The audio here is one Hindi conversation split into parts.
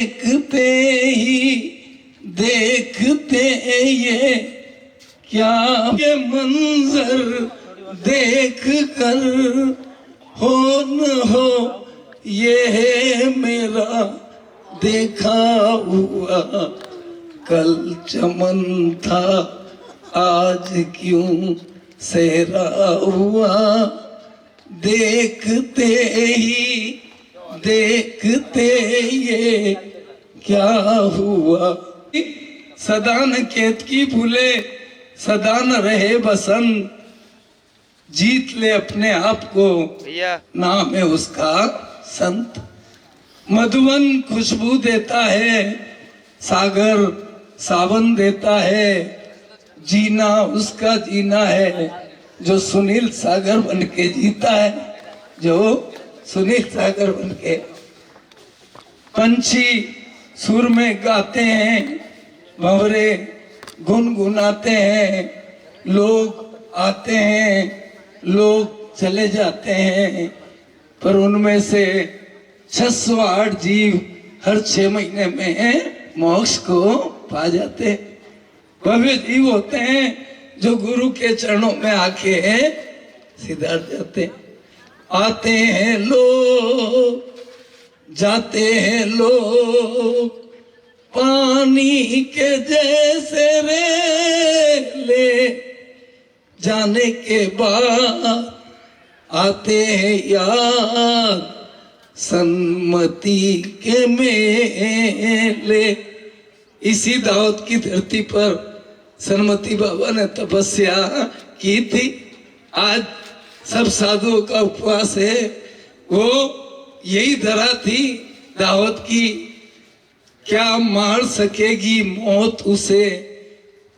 देखते ही देखते ये क्या ये मंजर देख कर हो न हो ये है मेरा देखा हुआ। कल चमन था आज क्यों सहरा हुआ। देखते ही देखते ये क्या हुआ। सदा न केतकी फूले सदा न रहे बसंत। जीत ले अपने आप को नाम है उसका संत। मधुवन खुशबू देता है सागर सावन देता है। जीना उसका जीना है जो सुनील सागर बन के जीता है। जो सुनील सागर बन के पंछी सुर में गाते हैं भंवरे गुनगुनाते हैं। लोग आते हैं लोग चले जाते हैं पर उनमें से 608 जीव हर 6 महीने में मोक्ष को पा जाते। भव्य जीव होते हैं जो गुरु के चरणों में आके सिधार जाते। आते हैं लोग जाते हैं लोग पानी के जैसे रेले। जाने के बाद आते हैं यार सन्मति के मेले। इसी दाऊद की धरती पर सन्मति बाबा ने तपस्या की थी। आज सब साधुओं का उपवास है। वो यही धरा थी दाऊद की। क्या मार सकेगी मौत उसे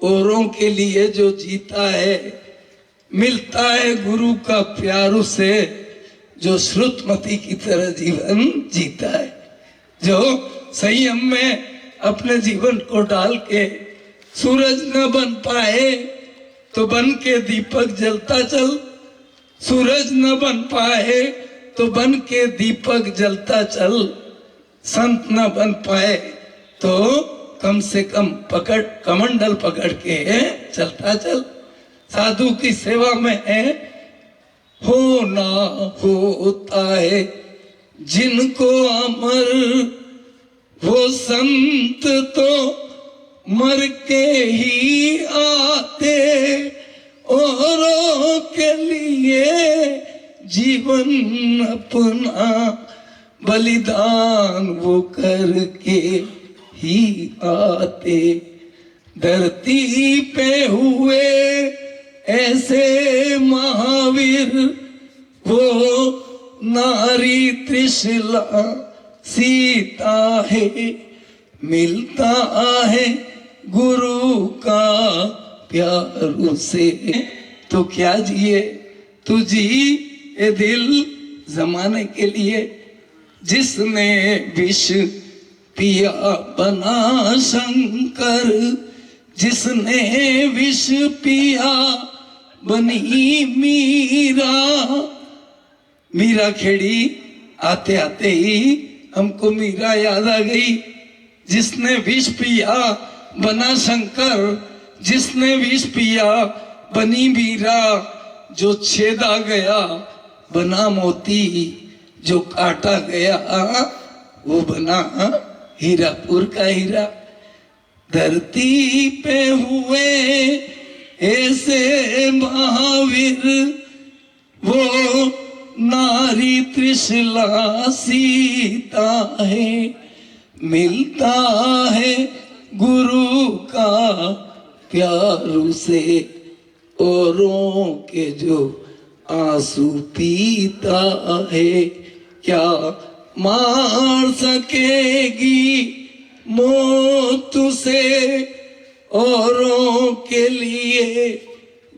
औरों के लिए जो जीता है। मिलता है गुरु का प्यार उसे जो श्रुतमती की तरह जीवन जीता है। जो संयम में अपने जीवन को डाल के सूरज न बन पाए तो बन के दीपक जलता चल। सूरज न बन पाए तो बन के दीपक जलता चल। संत न बन पाए तो कम से कम पकड़ कमंडल पकड़ के चलता चल। साधु की सेवा में है होना होता है जिनको अमर। वो संत तो मर के ही आते औरों के लिए जीवन अपना बलिदान वो करके ही आते। धरती पे हुए ऐसे महावीर वो नारी त्रिशला सीता है। मिलता है गुरु का प्यार उसे तो क्या जिए तू जी ये दिल जमाने के लिए। जिसने विष पिया बना शंकर। जिसने विष पिया बनी मीरा। मीरा खेड़ी आते आते ही हमको मीरा याद आ गई। जिसने विष पिया बना शंकर। जिसने विष पिया बनी मीरा। जो छेदा गया बना मोती। जो काटा गया वो बना हीरापुर का हीरा। धरती पे हुए ऐसे महावीर वो नारी त्रिशला सीता है। मिलता है गुरु का प्यार उसे औरों के जो आंसू पीता है। क्या मार सकेगी मौत उसे औरों के लिए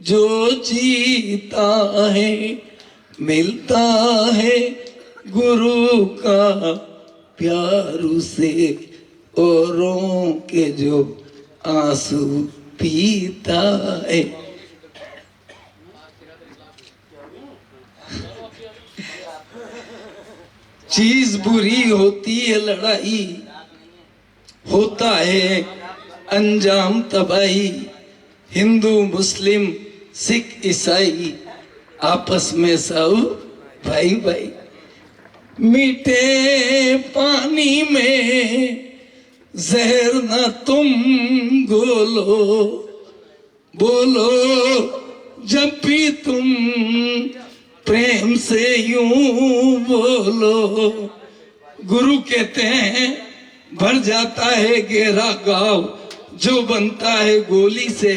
जो जीता है। मिलता है गुरु का प्यार उसे औरों के जो आंसू पीता है। चीज बुरी होती है लड़ाई होता है अंजाम तबाही। हिंदू मुस्लिम सिख ईसाई आपस में सब भाई भाई। मीठे पानी में जहर न तुम घोलो, बोलो जब भी तुम प्रेम से यूं बोलो। गुरु कहते हैं भर जाता है गहरा गाँव जो बनता है गोली से।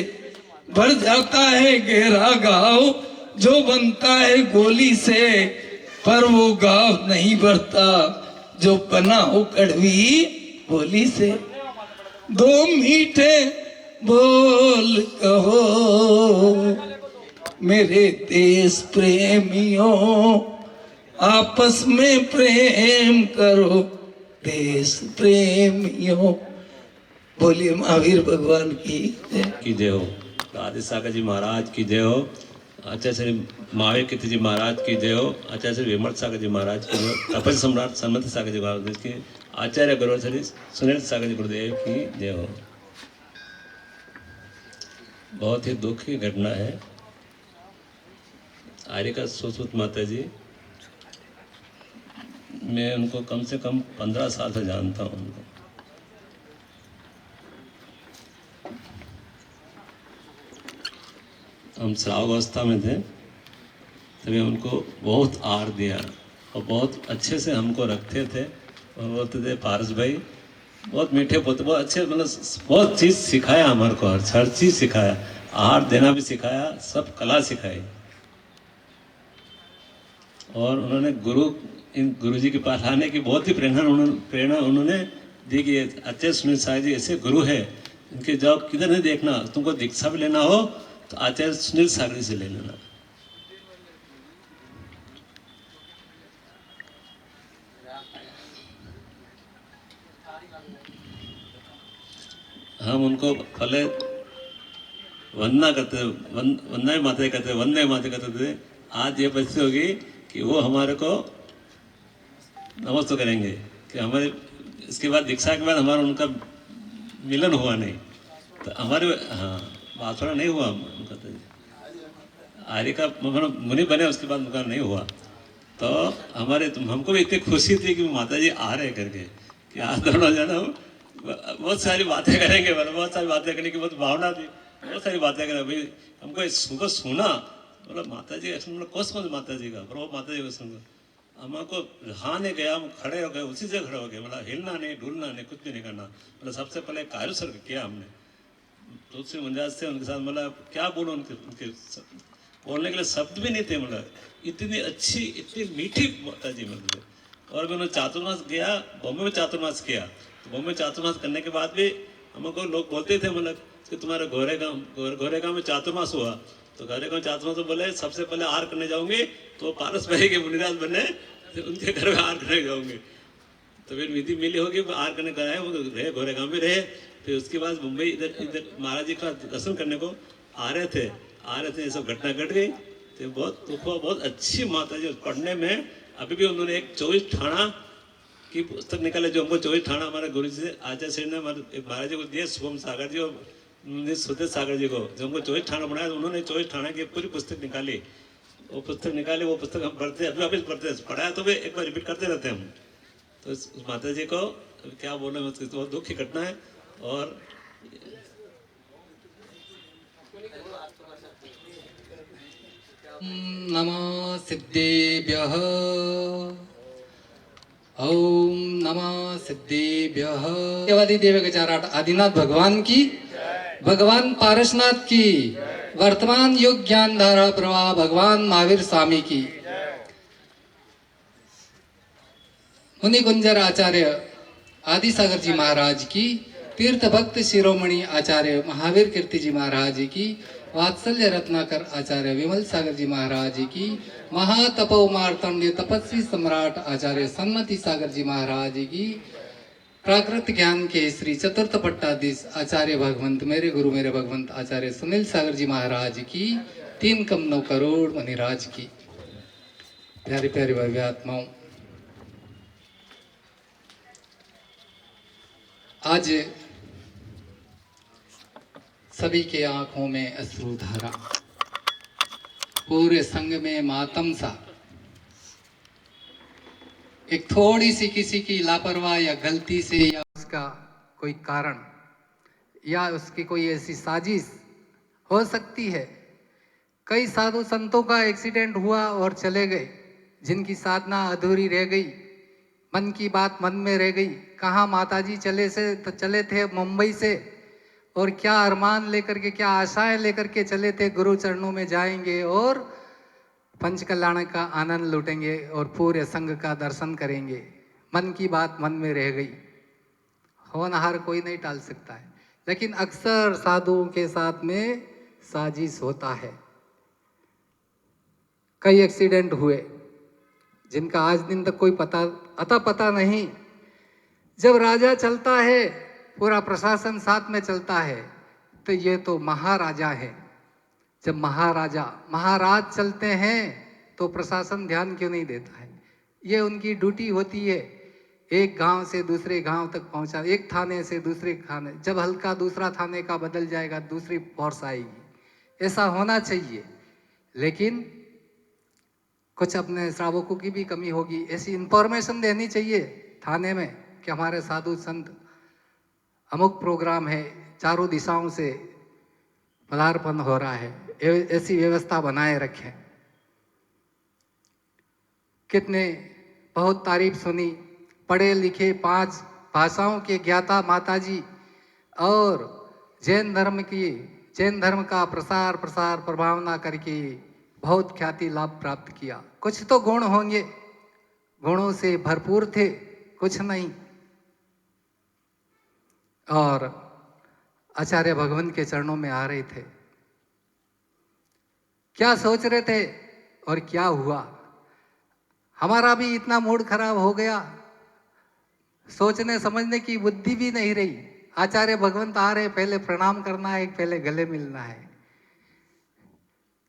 भर जाता है गहरा गाँव जो बनता है गोली से, पर वो गाँव नहीं भरता जो बना हो कड़वी बोली से। दो मीठे बोल कहो मेरे देश प्रेमियों, आपस में प्रेम करो देश प्रेमियों। बोलिए महावीर भगवान की जय हो। आदि सागर जी महाराज की जय हो। आचार्य श्री महावीर कीर्ति जी महाराज की जय हो। आचार्य श्री विमल सागर जी महाराज की जय हो। तपस्वी सम्राट सन्मति सागर जी महाराज की। आचार्य गुरु श्री सुनील सागर जी गुरुदेव की जय हो। बहुत ही दुख की घटना है। आर्यका सुश्रुत माता जी, मैं उनको कम से कम 15 साल से जानता हूँ उनको। हम श्राव अवस्था में थे तभी उनको बहुत आहार दिया और बहुत अच्छे से हमको रखते थे। और बोलते थे पारस भाई बहुत मीठे बोलते, बहुत अच्छे, मतलब बहुत चीज़ सिखाया हमारे को, हर चीज़ सिखाया। आहार देना भी सिखाया, सब कला सिखाई। और उन्होंने इन गुरु जी के पास आने की बहुत ही प्रेरणा उन्होंने दी कि आचार्य सुनील सागर जी ऐसे गुरु है, इनके जब किधर नहीं देखना, तुमको दीक्षा भी लेना हो तो आचार्य सुनील सागर जी से ले लेना। हम उनको पहले वंदना करते, वंदना माता करते, वंदे माता करते थे। आज ये परिस्थिति होगी कि वो हमारे को नमस्ते करेंगे कि हमारे इसके बाद दीक्षा के बाद हमारा उनका मिलन हुआ नहीं, तो हमारे हाँ बात थोड़ा नहीं हुआ उनका। तो आर्य का मुनि बने, उसके बाद उनका नहीं हुआ। तो हमको भी इतनी खुशी थी कि माता जी आ रहे करके कि आज दोनों जन बहुत सारी बातें करेंगे, मतलब बहुत सारी बातें करने की बहुत भावना थी। बहुत सारी बातें करें भाई, हमको सुबह सुना, मतलब माता जी ऐसा, मतलब कौन माता जी का, पर वो माता जी को सुन हमको हाँ नहीं गया, हम खड़े हो गए, उसी से खड़े हो गए, मतलब हिलना नहीं, डुलना नहीं, कुछ भी नहीं करना। मतलब सबसे पहले कार्य सर किया हमने तुलसी मंजाज से उनके साथ। मतलब क्या बोलो, उनके बोलने के लिए शब्द भी नहीं थे। मतलब इतनी अच्छी, इतनी मीठी माता जी मतलब। और मैंने चातुर्मास किया, बॉम्बे में चातुर्मास किया, तो बॉम्बे में चातुर्मास करने के बाद भी हमको लोग बोलते थे मतलब कि तुम्हारे गोरेगांव में चातुर्मास हुआ, तो गोरेगांव चातुर्मास तो बोले सबसे पहले आहार करने जाऊंगे तो पारस भाई के मुनिराज बनने, उनके घर में आहार करने जाऊंगे। तो फिर विधि मिली होगी, आहार करने गए, वो रहे गोरेगांव में रहे। फिर उसके बाद मुंबई इधर महाराज जी का दर्शन करने को आ रहे थे, ये सब घटना घट गई। तो बहुत दुख हुआ। बहुत अच्छी माता जी पढ़ने में। अभी भी उन्होंने एक 24 ठाणा की पुस्तक निकाले, जो हमको 24 ठाणा हमारे गुरु जी से आचार्य श्री ने महाराज जी को दिए, शुभम सागर जी और सुधीर सागर जी को, जो हमको 24 ठाणा बनाया, उन्होंने 24 ठाणा की पूरी पुस्तक निकाली। वो पुस्तक हम पढ़ते, अभी वापस पढ़ते, पढ़ाया तो भी एक बार रिपीट करते रहते हैं हम। तो उस माता जी को क्या बोले, बहुत दुख की घटना है। और नमः सिद्धेभ्यः, ओम नमः सिद्धेभ्यः। देवादि देव गजाराट आदिनाथ भगवान की, भगवान पारसनाथ की, वर्तमान योग ज्ञान धारा प्रवाह भगवान महावीर स्वामी की, मुनि गुंजर आचार्य आदि सागर जी महाराज की, तीर्थ भक्त शिरोमणि आचार्य महावीर कीर्ति जी महाराज की, वात्सल्य रत्नाकर आचार्य विमल सागर जी महाराज की, महातपो मार्तंड्य तपस्वी सम्राट आचार्य सन्मति सागर जी महाराज की, प्राकृत ज्ञान के श्री चतुर्थ पट्टाधीश आचार्य भगवंत मेरे गुरु मेरे भगवंत आचार्य सुनील सागर जी महाराज की, 3 करोड़ मणिराज की। प्यारी प्यारी भव्य आत्माओं, आज सभी के आंखों में अश्रुधारा, पूरे संग में मातम सा। एक थोड़ी सी किसी की लापरवाही या गलती से या उसका कोई कारण या उसकी कोई ऐसी साजिश हो सकती है। कई साधु संतों का एक्सीडेंट हुआ और चले गए, जिनकी साधना अधूरी रह गई, मन की बात मन में रह गई। कहाँ माताजी चले थे मुंबई से, और क्या अरमान लेकर के, क्या आशाएं लेकर के चले थे, गुरु चरणों में जाएंगे और पंच कल्याण का आनंद लूटेंगे और पूरे संघ का दर्शन करेंगे। मन की बात मन में रह गई। होनहार कोई नहीं टाल सकता है, लेकिन अक्सर साधुओं के साथ में साजिश होता है। कई एक्सीडेंट हुए जिनका आज दिन तक कोई पता नहीं। जब राजा चलता है, पूरा प्रशासन साथ में चलता है, तो ये तो महाराजा है। जब महाराज चलते हैं तो प्रशासन ध्यान क्यों नहीं देता है? ये उनकी ड्यूटी होती है, एक गांव से दूसरे गांव तक पहुंचा, एक थाने से दूसरे थाने। जब हल्का दूसरा थाने का बदल जाएगा, दूसरी फोर्स आएगी। ऐसा होना चाहिए, लेकिन कुछ अपने श्रावकों की भी कमी होगी। ऐसी इंफॉर्मेशन देनी चाहिए थाने में कि हमारे साधु संत अमुक प्रोग्राम है, चारों दिशाओं से पदार्पण हो रहा है, ऐसी व्यवस्था बनाए रखें। कितने बहुत तारीफ सुनी, पढ़े लिखे 5 भाषाओं के ज्ञाता माताजी और जैन धर्म का प्रसार प्रभावना करके बहुत ख्याति लाभ प्राप्त किया। कुछ तो गुण होंगे, गुणों से भरपूर थे, कुछ नहीं। और आचार्य भगवंत के चरणों में आ रहे थे, क्या सोच रहे थे और क्या हुआ? हमारा भी इतना मूड खराब हो गया, सोचने समझने की बुद्धि भी नहीं रही। आचार्य भगवंत आ रहे, पहले प्रणाम करना है, पहले गले मिलना है।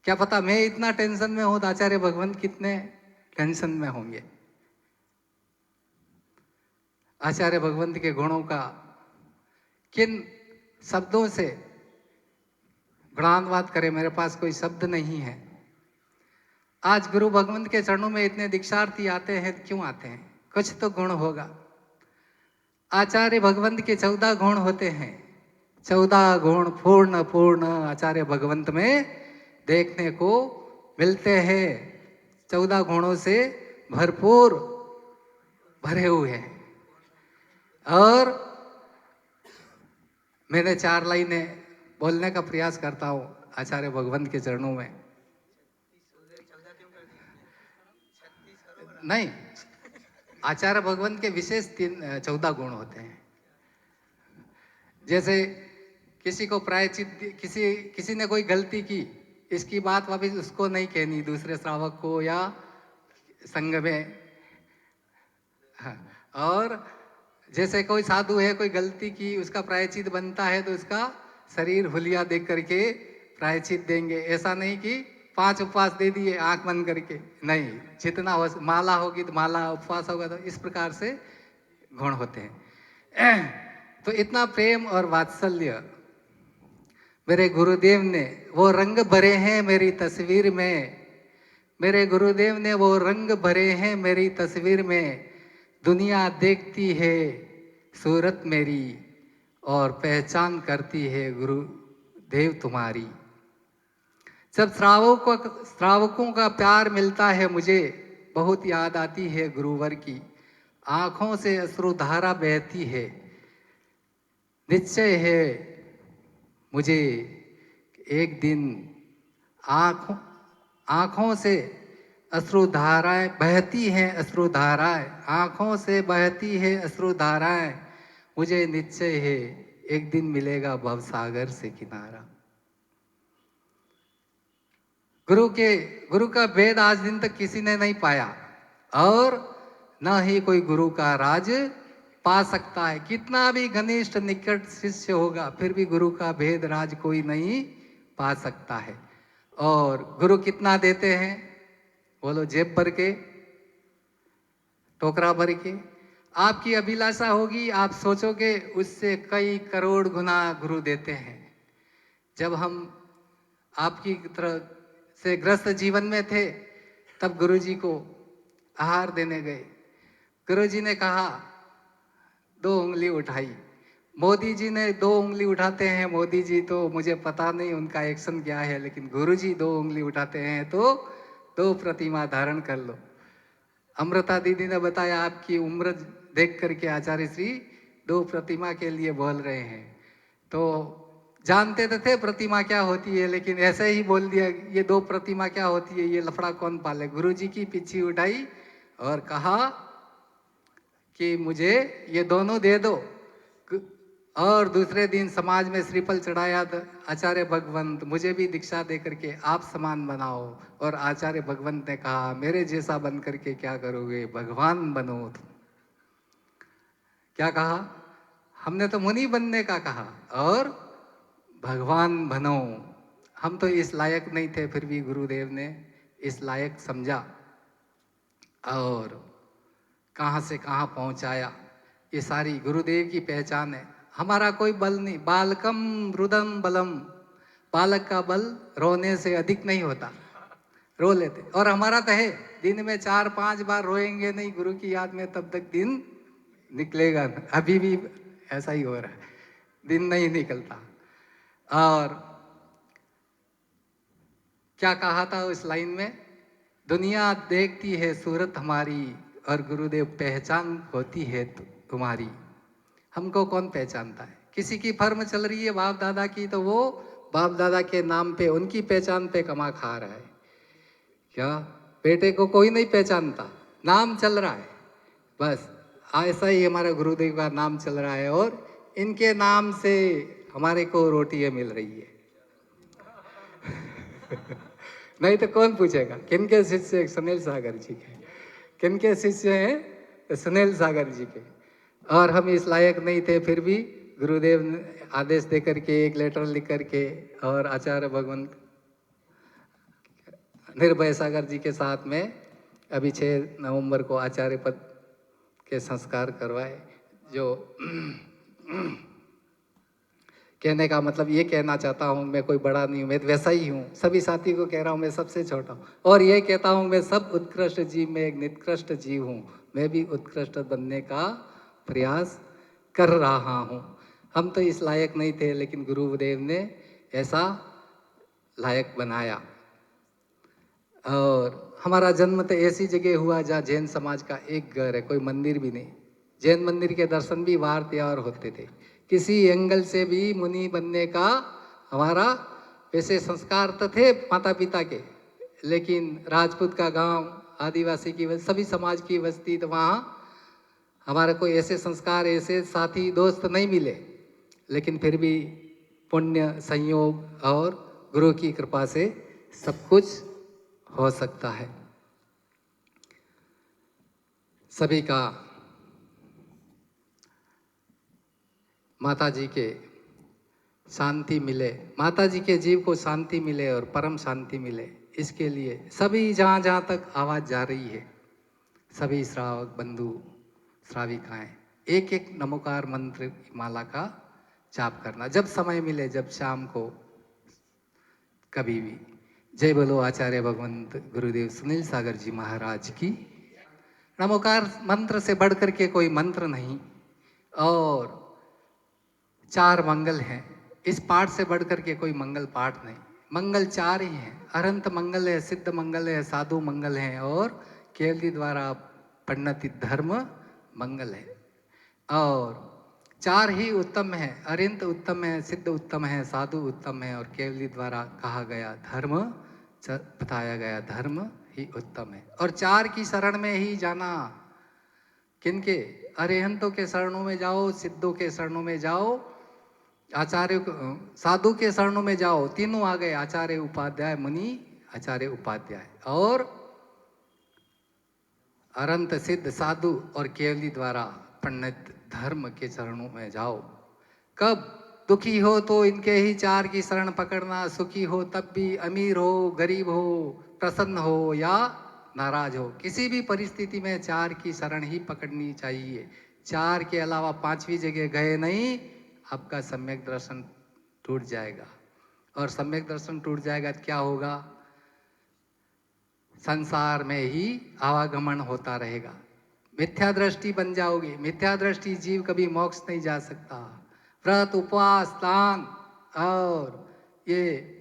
क्या पता मैं इतना टेंशन में हूं तो आचार्य भगवंत कितने टेंशन में होंगे। आचार्य भगवंत के गुणों का किन शब्दों से गुणानुवाद करें, मेरे पास कोई शब्द नहीं है। आज गुरु भगवंत के चरणों में इतने दीक्षार्थी आते हैं, क्यों आते हैं? कुछ तो गुण होगा। आचार्य भगवंत के 14 गुण होते हैं, 14 गुण पूर्ण आचार्य भगवंत में देखने को मिलते हैं। 14 गुणों से भरपूर भरे हुए हैं। और मैंने 4 लाइनें बोलने का प्रयास करता हूं आचार्य भगवंत के चरणों में। नहीं, आचार्य भगवंत के विशेष 14 गुण होते हैं। जैसे किसी को प्रायश्चित, किसी ने कोई गलती की, इसकी बात वापिस उसको नहीं कहनी, दूसरे श्रावक को या संघ में। और जैसे कोई साधु है, कोई गलती की, उसका प्रायश्चित बनता है तो उसका शरीर हुलिया देख करके प्रायश्चित देंगे। ऐसा नहीं कि 5 उपवास दे दिए आंख बंद करके, नहीं। जितना हो, माला होगी तो माला, उपवास होगा तो इस प्रकार से गुण होते हैं। तो इतना प्रेम और वात्सल्य मेरे गुरुदेव ने वो रंग भरे हैं मेरी तस्वीर में। मेरे गुरुदेव ने वो रंग भरे हैं मेरी तस्वीर में। दुनिया देखती है सूरत मेरी और पहचान करती है गुरुदेव तुम्हारी। जब श्रावकों का प्यार मिलता है मुझे, बहुत याद आती है गुरुवर की। आंखों से अश्रुधारा बहती है। निश्चय है मुझे एक दिन आंखों से अश्रुधाराएं बहती हैं, आंखों से बहती है अश्रुधाराएं। मुझे निश्चय है एक दिन मिलेगा भवसागर से किनारा। गुरु का भेद आज दिन तक किसी ने नहीं पाया, और न ही कोई गुरु का राज पा सकता है। कितना भी घनिष्ठ निकट शिष्य होगा, फिर भी गुरु का भेद राज कोई नहीं पा सकता है। और गुरु कितना देते हैं? बोलो, जेब भर के, टोकरा भर के। आपकी अभिलाषा होगी, आप सोचोगे उससे कई करोड़ गुना गुरु देते हैं। जब हम आपकी तरह से ग्रस्त जीवन में थे, तब गुरुजी को आहार देने गए। गुरुजी ने कहा 2 उंगली उठाई। मोदी जी ने 2 उंगली उठाते हैं, मोदी जी तो मुझे पता नहीं उनका एक्शन क्या है, लेकिन गुरुजी 2 उंगली उठाते हैं तो 2 प्रतिमा धारण कर लो। अमृता दीदी ने बताया आपकी उम्र देख करके आचार्य श्री 2 प्रतिमा के लिए बोल रहे हैं। तो जानते तो थे प्रतिमा क्या होती है, लेकिन ऐसे ही बोल दिया ये 2 प्रतिमा क्या होती है, ये लफड़ा कौन पाले। गुरुजी की पीछे उठाई और कहा कि मुझे ये दोनों दे दो। और दूसरे दिन समाज में श्रीफल चढ़ाया तो आचार्य भगवंत मुझे भी दीक्षा दे करके आप समान बनाओ। और आचार्य भगवंत ने कहा मेरे जैसा बन करके क्या करोगे, भगवान बनो तुम। क्या कहा? हमने तो मुनि बनने का कहा और भगवान बनो। हम तो इस लायक नहीं थे, फिर भी गुरुदेव ने इस लायक समझा और कहाँ से कहाँ पहुँचाया। ये सारी गुरुदेव की पहचान है। हमारा कोई बल नहीं। बालकम रुदम बलम, बालक का बल रोने से अधिक नहीं होता, रो लेते। और हमारा तो है, दिन में 4-5 बार रोएंगे नहीं गुरु की याद में तब तक दिन निकलेगा ना। अभी भी ऐसा ही हो रहा है, दिन नहीं निकलता। और क्या कहा था उस लाइन में, दुनिया देखती है सूरत हमारी और गुरुदेव पहचान होती है तुम्हारी। हमको कौन पहचानता है? किसी की फर्म चल रही है बाप दादा की, तो वो बाप दादा के नाम पे उनकी पहचान पे कमा खा रहा है। क्या बेटे को कोई नहीं पहचानता, नाम चल रहा है बस। ऐसा ही हमारा गुरुदेव का नाम चल रहा है और इनके नाम से हमारे को रोटियां मिल रही है। नहीं तो कौन पूछेगा किनके शिष्य? सुनील सागर जी के। किनके शिष्य हैं? सुनील सागर जी के। और हम इस लायक नहीं थे, फिर भी गुरुदेव ने आदेश दे करके एक लेटर लिख करके और आचार्य भगवंत निर्भय सागर जी के साथ में अभी 6 नवंबर को आचार्य पद के संस्कार करवाए। जो कहने का मतलब ये कहना चाहता हूँ, मैं कोई बड़ा नहीं हूँ, मैं वैसा ही हूँ। सभी साथी को कह रहा हूँ मैं सबसे छोटा हूँ और ये कहता हूँ मैं सब उत्कृष्ट जीव में एक निकृष्ट जीव हूँ। मैं भी उत्कृष्ट बनने का प्रयास कर रहा हूँ। हम तो इस लायक नहीं थे, लेकिन गुरुदेव ने ऐसा लायक बनाया। और हमारा जन्म तो ऐसी जगह हुआ जहाँ जैन समाज का एक घर है, कोई मंदिर भी नहीं। जैन मंदिर के दर्शन भी वार त्योहार होते थे। किसी एंगल से भी मुनि बनने का हमारा वैसे संस्कार तो थे माता पिता के, लेकिन राजपूत का गांव, आदिवासी की सभी समाज की बस्ती, तो वहाँ हमारे कोई ऐसे संस्कार, ऐसे साथी दोस्त नहीं मिले। लेकिन फिर भी पुण्य, संयोग और गुरु की कृपा से सब कुछ हो सकता है। सभी का माता जी के शांति मिले, माता जी के जीव को शांति मिले और परम शांति मिले, इसके लिए सभी जहाँ जहाँ तक आवाज़ जा रही है, सभी श्रावक बंधु श्राविकाएं एक एक नमोकार मंत्र की माला का जाप करना जब समय मिले, जब शाम को कभी भी। जय बोलो आचार्य भगवंत गुरुदेव सुनील सागर जी महाराज की। नमोकार मंत्र से बढ़कर के कोई मंत्र नहीं और 4 मंगल हैं। इस पाठ से बढ़कर के कोई मंगल पाठ नहीं। मंगल 4 ही हैं। अनंत मंगल है, सिद्ध मंगल है, साधु मंगल है और केवली द्वारा परिणति धर्म मंगल है। और 4 ही उत्तम है। अरिंत उत्तम है, सिद्ध उत्तम है, साधु उत्तम है और केवली द्वारा कहा गया धर्म, बताया गया धर्म ही उत्तम है। और 4 की शरण में ही जाना। किनके? अरिहंतों के शरणों में जाओ, सिद्धों के शरणों में जाओ, आचार्य साधु के शरणों में जाओ। तीनों आ गए, आचार्य उपाध्याय मुनि, आचार्य उपाध्याय। और अनंत सिद्ध साधु और केवली द्वारा पंडित धर्म के चरणों में जाओ। कब दुखी हो तो इनके ही 4 की शरण पकड़ना, सुखी हो तब भी, अमीर हो, गरीब हो, प्रसन्न हो या नाराज हो, किसी भी परिस्थिति में 4 की शरण ही पकड़नी चाहिए। 4 के अलावा 5वीं जगह गए नहीं, आपका सम्यक दर्शन टूट जाएगा। और सम्यक दर्शन टूट जाएगा तो क्या होगा? संसार में ही आवागमन होता रहेगा, मिथ्या दृष्टि बन जाओगे। मिथ्या दृष्टि जीव कभी मोक्ष नहीं जा सकता। व्रत, उपवास, दान और ये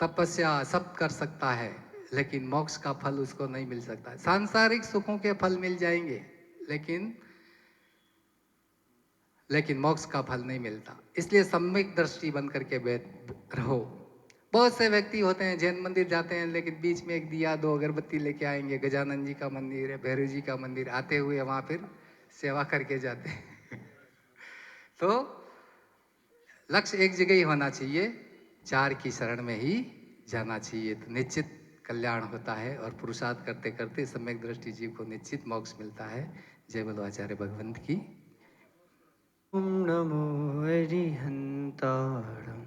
तपस्या सब कर सकता है, लेकिन मोक्ष का फल उसको नहीं मिल सकता। सांसारिक सुखों के फल मिल जाएंगे, लेकिन मोक्ष का फल नहीं मिलता। इसलिए सम्यक दृष्टि बन करके रहो। बहुत से व्यक्ति होते हैं जैन मंदिर जाते हैं, लेकिन बीच में एक दिया दो अगरबत्ती लेके आएंगे, गजानन जी का मंदिर है, भैरव जी का मंदिर, आते हुए वहां फिर सेवा करके जाते हैं। तो लक्ष्य एक जगह ही होना चाहिए, 4 की शरण में ही जाना चाहिए, तो निश्चित कल्याण होता है। और पुरुषार्थ करते करते सम्यक दृष्टि जीव को निश्चित मोक्ष मिलता है। जय बोलो आचार्य भगवंत की। ओम नमो अरिहंताणं,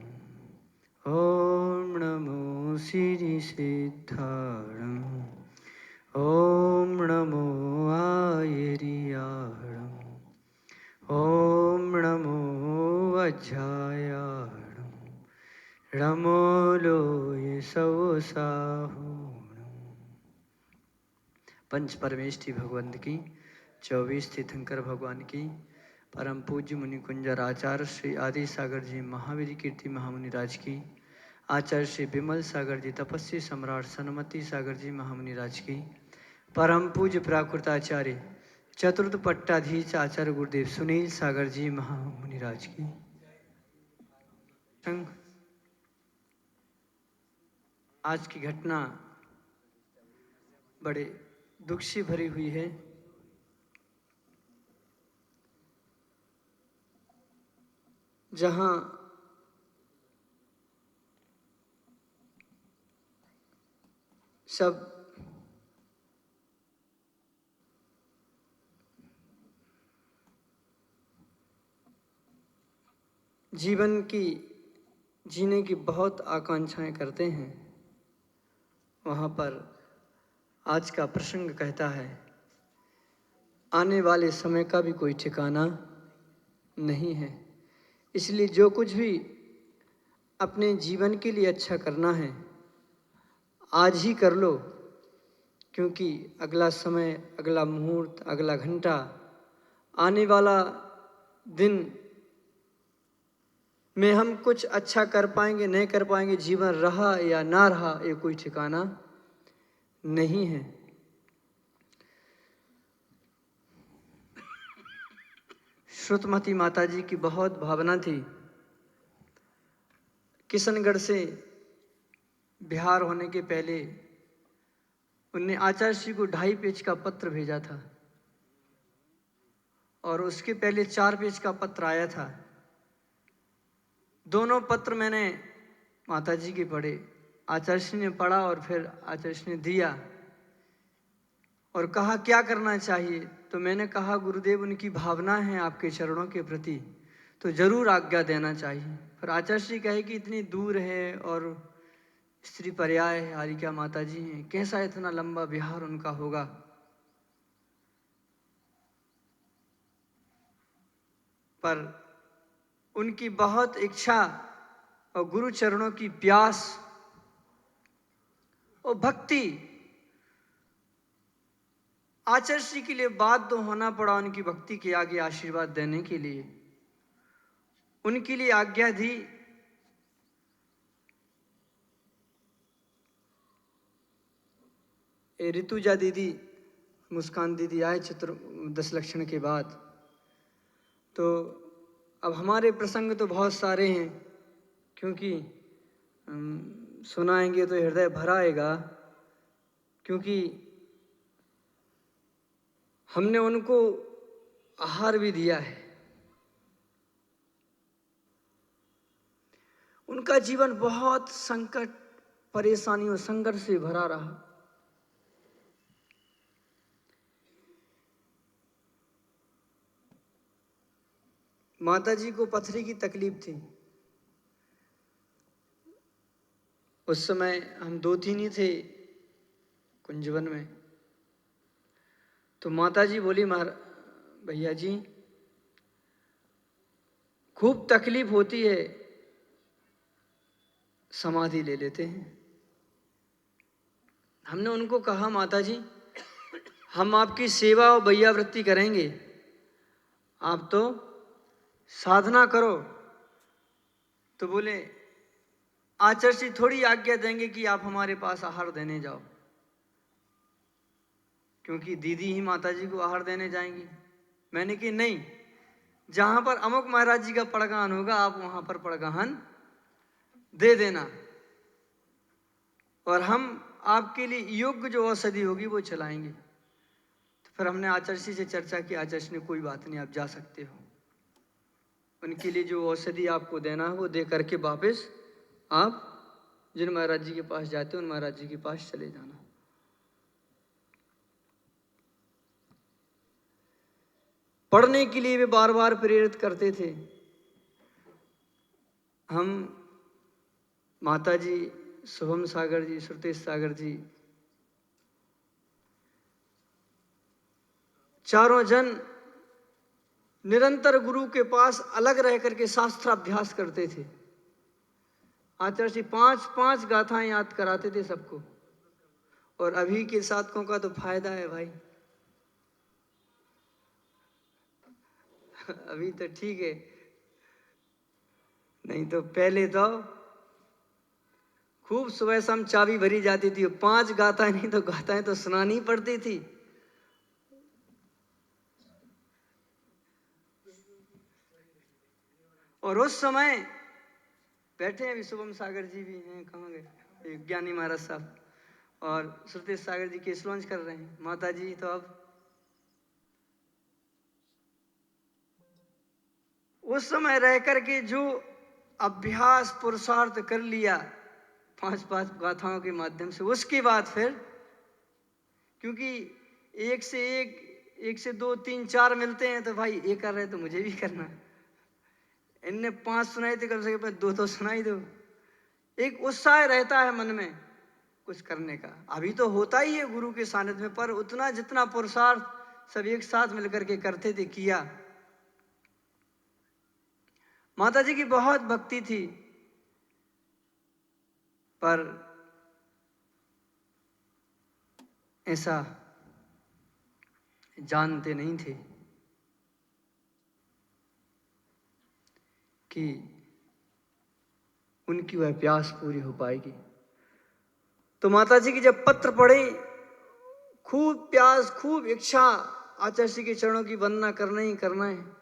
ओम नमो श्री सिद्धाणं, ओम नमो आयरियाणं, ओम नमो वज्रायाणं, नमो लोय सवसाहुणं। पंच परमेष्ठी भगवंत की, 24 तीर्थंकर भगवान की, परम पूज्य मुनि कुंजर आचार्य श्री आदि सागर जी महावीर कीर्ति महामुनि राज की, आचार्य श्री विमल सागर जी तपस्वी सम्राट सन्मति सागर जी महामुनि राज की, परम पूज्य प्राकृताचार्य चतुर्थ पट्टाधीश आचार्य गुरुदेव सुनील सागर जी महामुनि राज की। आज की घटना बड़े दुख से भरी हुई है। जहां सब जीवन की जीने की बहुत आकांक्षाएं करते हैं, वहाँ पर आज का प्रसंग कहता है आने वाले समय का भी कोई ठिकाना नहीं है। इसलिए जो कुछ भी अपने जीवन के लिए अच्छा करना है आज ही कर लो, क्योंकि अगला समय, अगला मुहूर्त, अगला घंटा, आने वाला दिन में हम कुछ अच्छा कर पाएंगे नहीं कर पाएंगे, जीवन रहा या ना रहा, ये कोई ठिकाना नहीं है। श्रुतमती माता जी की बहुत भावना थी। किशनगढ़ से बिहार होने के पहले उनने आचार्य श्री को 2.5 पेज का पत्र भेजा था, और उसके पहले 4 पेज का पत्र आया था। दोनों पत्र मैंने माता जी के पढ़े, आचार्य श्री ने पढ़ा और फिर आचार्य श्री ने दिया और कहा क्या करना चाहिए। तो मैंने कहा गुरुदेव उनकी भावना है आपके चरणों के प्रति, तो जरूर आज्ञा देना चाहिए। फिर आचार्य श्री कहे कि इतनी दूर है और स्त्री पर्याय है, हारिका माता जी हैं, कैसा इतना लंबा विहार उनका होगा। पर उनकी बहुत इच्छा और गुरु चरणों की प्यास और भक्ति, आचार्य श्री के लिए बाध्य होना पड़ा उनकी भक्ति के आगे आशीर्वाद देने के लिए। उनके लिए आज्ञा दी। ऋतुजा दीदी, मुस्कान दीदी आए 10 लक्षण के बाद। तो अब हमारे प्रसंग तो बहुत सारे हैं, क्योंकि सुनाएंगे तो हृदय भरा आएगा, क्योंकि हमने उनको आहार भी दिया है। उनका जीवन बहुत संकट, परेशानियों, संघर्ष से भरा रहा। माता जी को पथरी की तकलीफ थी। उस समय हम 2-3 ही थे कुंजवन में। तो माता जी बोली भैया जी, खूब तकलीफ होती है, समाधि ले लेते हैं। हमने उनको कहा, माता जी हम आपकी सेवा और भैयावृत्ति करेंगे, आप तो साधना करो। तो बोले आचार्य जी थोड़ी आज्ञा देंगे कि आप हमारे पास आहार देने जाओ, क्योंकि दीदी ही माता जी को आहार देने जाएंगी। मैंने कि नहीं, जहां पर अमुक महाराज जी का पड़गान होगा आप वहां पर पड़गान दे देना, और हम आपके लिए योग्य जो औषधि होगी वो चलाएंगे। तो फिर हमने आचार्य जी से चर्चा की, आचार्य जी ने कोई बात नहीं, आप जा सकते हो। उनके लिए जो औषधि आपको देना है वो दे करके वापस आप जिन महाराज जी के पास जाते हो उन महाराज जी के पास चले जाना। पढ़ने के लिए वे बार बार प्रेरित करते थे। हम माता जी, शुभम सागर जी, श्रुतेश सागर जी, चारों जन निरंतर गुरु के पास अलग रह करके शास्त्राभ्यास करते थे। आचार्य जी 5-5 गाथाएं याद कराते थे सबको। और अभी के साधकों का तो फायदा है भाई, अभी तो ठीक है, नहीं तो पहले तो खूब सुबह शाम चाबी भरी जाती थी, 5 गाथाएं नहीं तो गाथाएं तो सुनानी पड़ती थी। और उस समय बैठे हैं, अभी शुभम सागर जी भी हैं, कहाँ गए, ज्ञानी महाराज साहब, और श्रुतेश सागर जी केस लॉन्च कर रहे हैं। माता जी तो अब उस समय रह करके जो अभ्यास पुरुषार्थ कर लिया 5-5 गाथाओं के माध्यम से, उसके बाद फिर क्योंकि एक से 2, 3, 4 मिलते हैं तो भाई ये कर रहे तो मुझे भी करना है। इनने 5 सुनाई थे, कम से कम 2 तो सुनाई दो। एक उत्साह रहता है मन में कुछ करने का। अभी तो होता ही है गुरु के सानिध्य में, पर उतना जितना पुरुषार्थ सब एक साथ मिलकर के करते थे किया। माता जी की बहुत भक्ति थी, पर ऐसा जानते नहीं थे कि उनकी वह प्यास पूरी हो पाएगी। तो माता जी की जब पत्र पढ़े, खूब प्यास, खूब इच्छा, आचार्य जी के चरणों की वंदना करना ही करना है।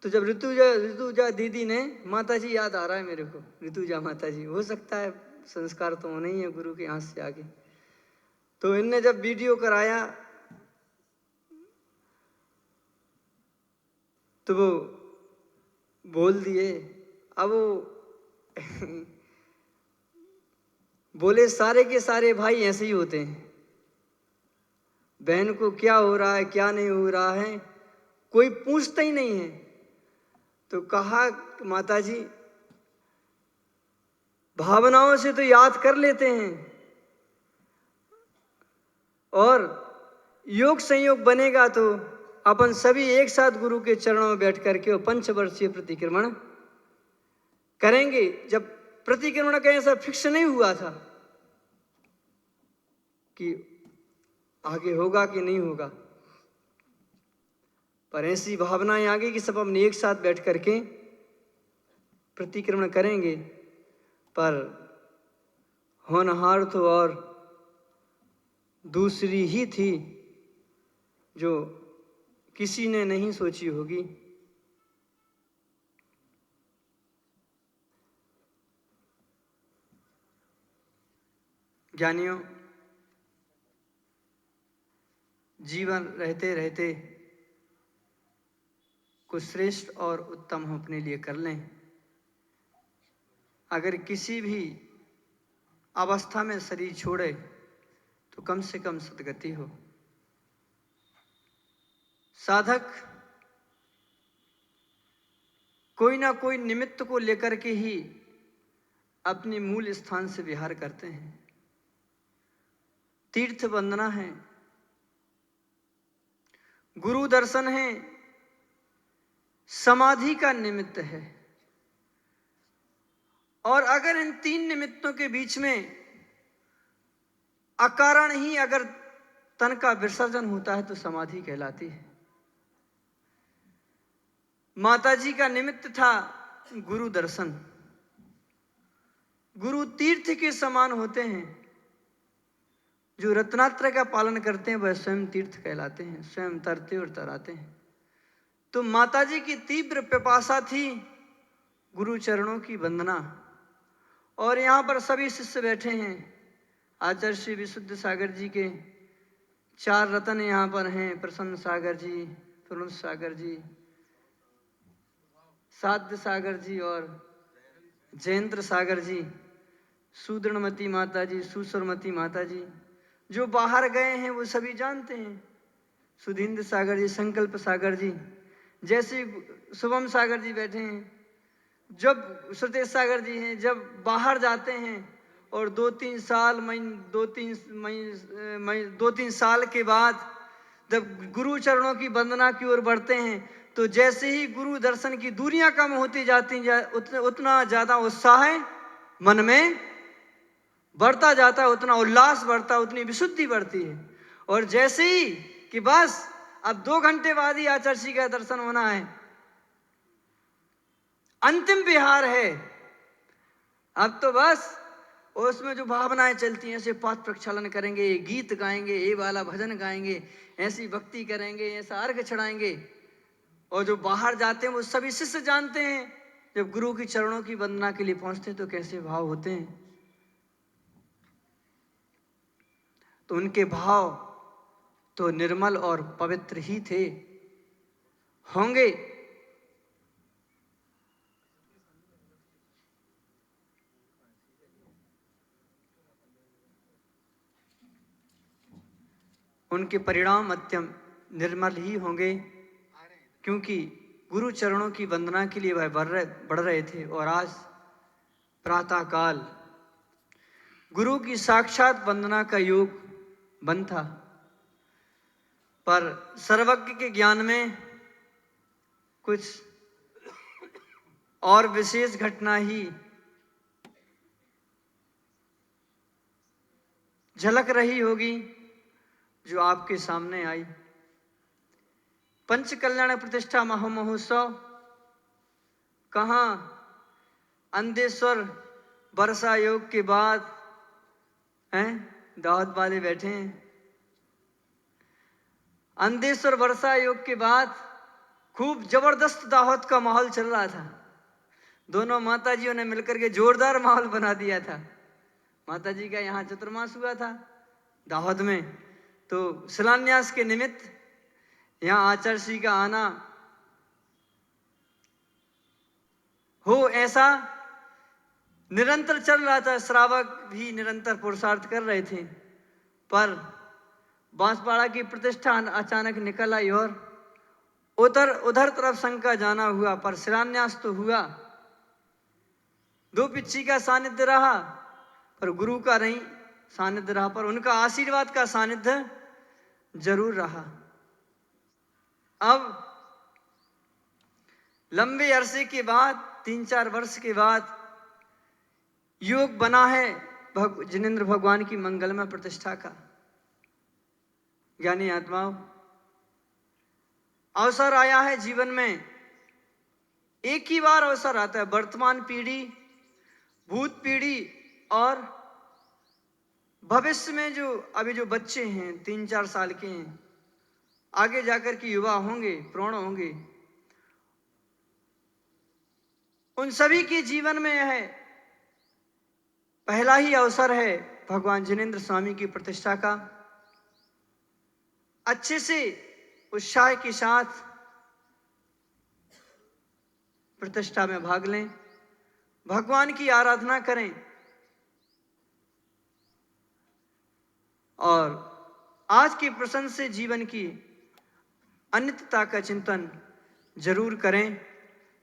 तो जब ऋतुजा दीदी ने, माता जी याद आ रहा है मेरे को, ऋतुजा माता जी, हो सकता है संस्कार तो होना ही है गुरु के हाथ से आगे। तो इनने जब वीडियो कराया तो वो बोल दिए। अब वो बोले सारे के सारे भाई ऐसे ही होते हैं, बहन को क्या हो रहा है क्या नहीं हो रहा है कोई पूछता ही नहीं है। तो कहा माता जी भावनाओं से तो याद कर लेते हैं, और योग संयोग बनेगा तो अपन सभी एक साथ गुरु के चरणों में बैठ करके वो 5 वर्षीय प्रतिक्रमण करेंगे। जब प्रतिक्रमण का ऐसा फिक्स नहीं हुआ था कि आगे होगा कि नहीं होगा, पर ऐसी भावनाएं आ गई कि सब अपने एक साथ बैठ करके प्रतिक्रमण करेंगे। पर होनहार तो और दूसरी ही थी जो किसी ने नहीं सोची होगी। ज्ञानियों, जीवन रहते रहते कुछ श्रेष्ठ और उत्तम हम अपने लिए कर लें। अगर किसी भी अवस्था में शरीर छोड़े तो कम से कम सद्गति हो। साधक कोई ना कोई निमित्त को लेकर के ही अपने मूल स्थान से विहार करते हैं। तीर्थ वंदना है, गुरु दर्शन है, समाधि का निमित्त है। और अगर इन 3 निमित्तों के बीच में अकारण ही अगर तन का विसर्जन होता है तो समाधि कहलाती है। माताजी का निमित्त था गुरु दर्शन। गुरु तीर्थ के समान होते हैं। जो रत्नात्रय का पालन करते हैं वह स्वयं तीर्थ कहलाते हैं, स्वयं तरते और तराते हैं। तो माताजी की तीव्र पिपासा थी गुरु चरणों की वंदना। और यहाँ पर सभी शिष्य बैठे हैं। आचार्य श्री विशुद्ध सागर जी के 4 रत्न यहाँ पर हैं, प्रसन्न सागर जी, प्रनुष सागर जी, साध्य सागर जी और जयेंद्र सागर जी, सुदृढ़मती माता जी, सुसुरमती माता जी। जो बाहर गए हैं वो सभी जानते हैं। सुधींद्र सागर जी, संकल्प सागर जी, जैसे शुभम सागर जी बैठे हैं। जब सुतेश सागर जी हैं, जब बाहर जाते हैं और 2-3 साल के बाद जब गुरु चरणों की वंदना की ओर बढ़ते हैं तो जैसे ही गुरु दर्शन की दूरियां कम होती जाती उतना ज़्यादा उत्साह मन में बढ़ता जाता है, उतना उल्लास बढ़ता है, उतनी विशुद्धि बढ़ती है। और जैसे ही कि बस अब 2 घंटे बाद ही आचार्य जी का दर्शन होना है, अंतिम विहार है, अब तो बस उसमें जो भावनाएं चलती हैं, ऐसे पाद प्रक्षालन करेंगे, ये गीत गाएंगे, ये वाला भजन गाएंगे, ऐसी भक्ति करेंगे, ऐसा अर्घ चढ़ाएंगे। और जो बाहर जाते हैं वो सभी शिष्य जानते हैं जब गुरु की चरणों की वंदना के लिए पहुंचते हैं तो कैसे भाव होते हैं। तो उनके भाव तो निर्मल और पवित्र ही थे होंगे। उनके परिणाम अत्यंत निर्मल ही होंगे, क्योंकि गुरु चरणों की वंदना के लिए वह बढ़ रहे थे। और आज प्रातः काल गुरु की साक्षात वंदना का योग बन था, पर सर्वज्ञ के ज्ञान में कुछ और विशेष घटना ही झलक रही होगी जो आपके सामने आई। पंच कल्याण प्रतिष्ठा महामहोत्सव कहाँ अंधेश्वर वर्षा योग के बाद हैं, दावत वाले बैठे हैं। अंधेश्वर वर्षा योग के बाद खूब जबरदस्त दावत का माहौल चल रहा था। दोनों माताजियों ने मिलकर के जोरदार माहौल बना दिया था। माताजी का यहाँ चतुर्मास हुआ था दावत में, तो शिलान्यास के निमित्त यहाँ आचार्य श्री का आना हो ऐसा निरंतर चल रहा था। श्रावक भी निरंतर पुरुषार्थ कर रहे थे, पर बांसवाड़ा की प्रतिष्ठा अचानक निकल आई और उधर तरफ शंका जाना हुआ, पर शिलान्यास तो हुआ। 2 पिच्छी का सानिध्य रहा पर गुरु का नहीं सानिध्य रहा, पर उनका आशीर्वाद का सानिध्य जरूर रहा। अब लंबे अरसे के बाद 3-4 वर्ष के बाद योग बना है जिनेंद्र भगवान की मंगलमय प्रतिष्ठा का। ज्ञानी आत्माओं, अवसर आया है जीवन में, एक ही बार अवसर आता है। वर्तमान पीढ़ी, भूत पीढ़ी और भविष्य में जो अभी जो बच्चे हैं 3-4 साल के हैं, आगे जाकर के युवा होंगे, प्रौढ़ होंगे, उन सभी के जीवन में है पहला ही अवसर है भगवान जिनेंद्र स्वामी की प्रतिष्ठा का। अच्छे से उत्साह के साथ प्रतिष्ठा में भाग लें, भगवान की आराधना करें और आज के प्रसंग से जीवन की अनित्यता का चिंतन जरूर करें।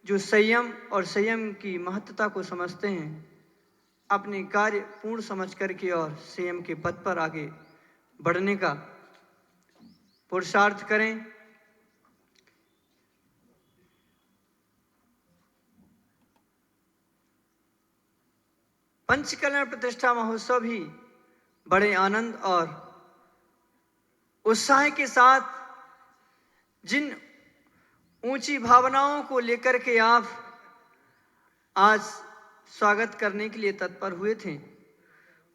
जो संयम और संयम की महत्वता को समझते हैं, अपने कार्य पूर्ण समझ करके और संयम के पथ पर आगे बढ़ने का पुरुषार्थ करें। पंचकल्याण प्रतिष्ठा महोत्सव भी बड़े आनंद और उत्साह के साथ जिन ऊंची भावनाओं को लेकर के आप आज स्वागत करने के लिए तत्पर हुए थे,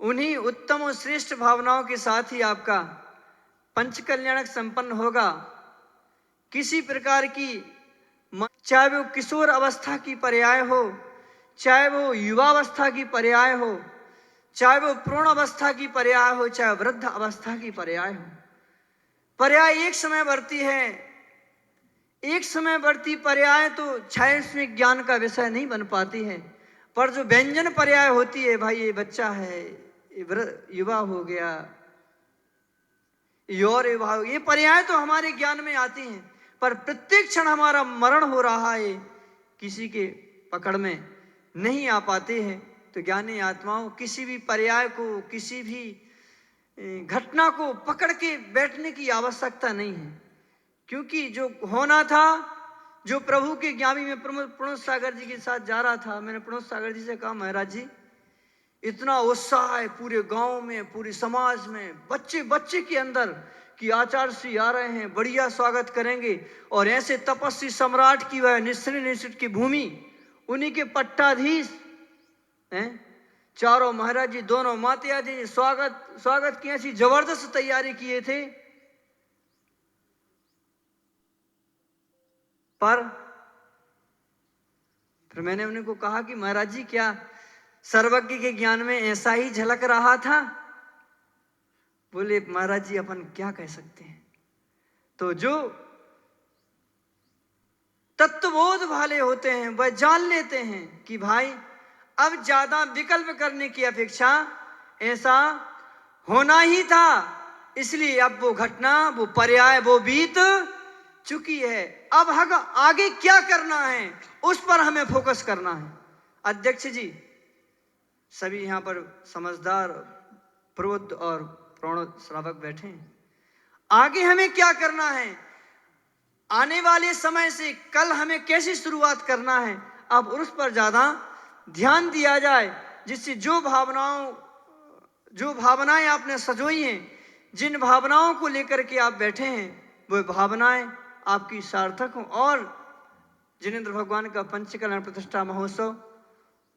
उन्हीं उत्तम और श्रेष्ठ भावनाओं के साथ ही आपका पंचकल्याणक संपन्न होगा। किसी प्रकार की, चाहे वो किशोर अवस्था की पर्याय हो, चाहे वो युवावस्था की पर्याय हो, चाहे वो प्रौढ़ अवस्था की पर्याय हो, चाहे वृद्ध अवस्था की पर्याय हो, पर्याय एक समय बढ़ती है। एक समय बढ़ती पर्याय तो छाया उसमें ज्ञान का विषय नहीं बन पाती है, पर जो व्यंजन पर्याय होती है, भाई ये बच्चा है, ये युवा हो गया, और ये पर्याय तो हमारे ज्ञान में आती हैं, पर प्रत्येक क्षण हमारा मरण हो रहा है, किसी के पकड़ में नहीं आ पाते हैं। तो ज्ञानी आत्माओं किसी भी पर्याय को, किसी भी घटना को पकड़ के बैठने की आवश्यकता नहीं है, क्योंकि जो होना था, जो प्रभु के ज्ञानी में प्रणोद सागर जी के साथ जा रहा था, मैंने प्रणोद सागर जी से कहा, महाराज जी इतना उत्साह है पूरे गांव में, पूरे समाज में, बच्चे बच्चे के अंदर कि आचार्य श्री आ रहे हैं, बढ़िया स्वागत करेंगे, और ऐसे तपस्वी सम्राट की वह निश्चित की भूमि, उन्हीं के पट्टाधीश हैं, चारों महाराज जी, दोनों माता जी स्वागत की ऐसी जबरदस्त तैयारी किए थे। पर फिर मैंने उनको कहा कि महाराज जी क्या सर्वज्ञ के ज्ञान में ऐसा ही झलक रहा था? बोले महाराज जी अपन क्या कह सकते हैं। तो जो तत्वबोध वाले होते हैं वह जान लेते हैं कि भाई अब ज्यादा विकल्प करने की अपेक्षा ऐसा होना ही था, इसलिए अब वो घटना, वो पर्याय, वो बीत चुकी है। अब हम आगे क्या करना है उस पर हमें फोकस करना है। अध्यक्ष जी, सभी यहाँ पर समझदार, प्रबुद्ध और प्रौढ़ श्रावक बैठे हैं। आगे हमें क्या करना है, आने वाले समय से कल हमें कैसी शुरुआत करना है, अब उस पर ज्यादा ध्यान दिया जाए, जिससे जो भावनाएं आपने सजोई हैं, जिन भावनाओं को लेकर के आप बैठे हैं, वो भावनाएं आपकी सार्थक हों और जिनेंद्र भगवान का पंचकल्याण प्रतिष्ठा महोत्सव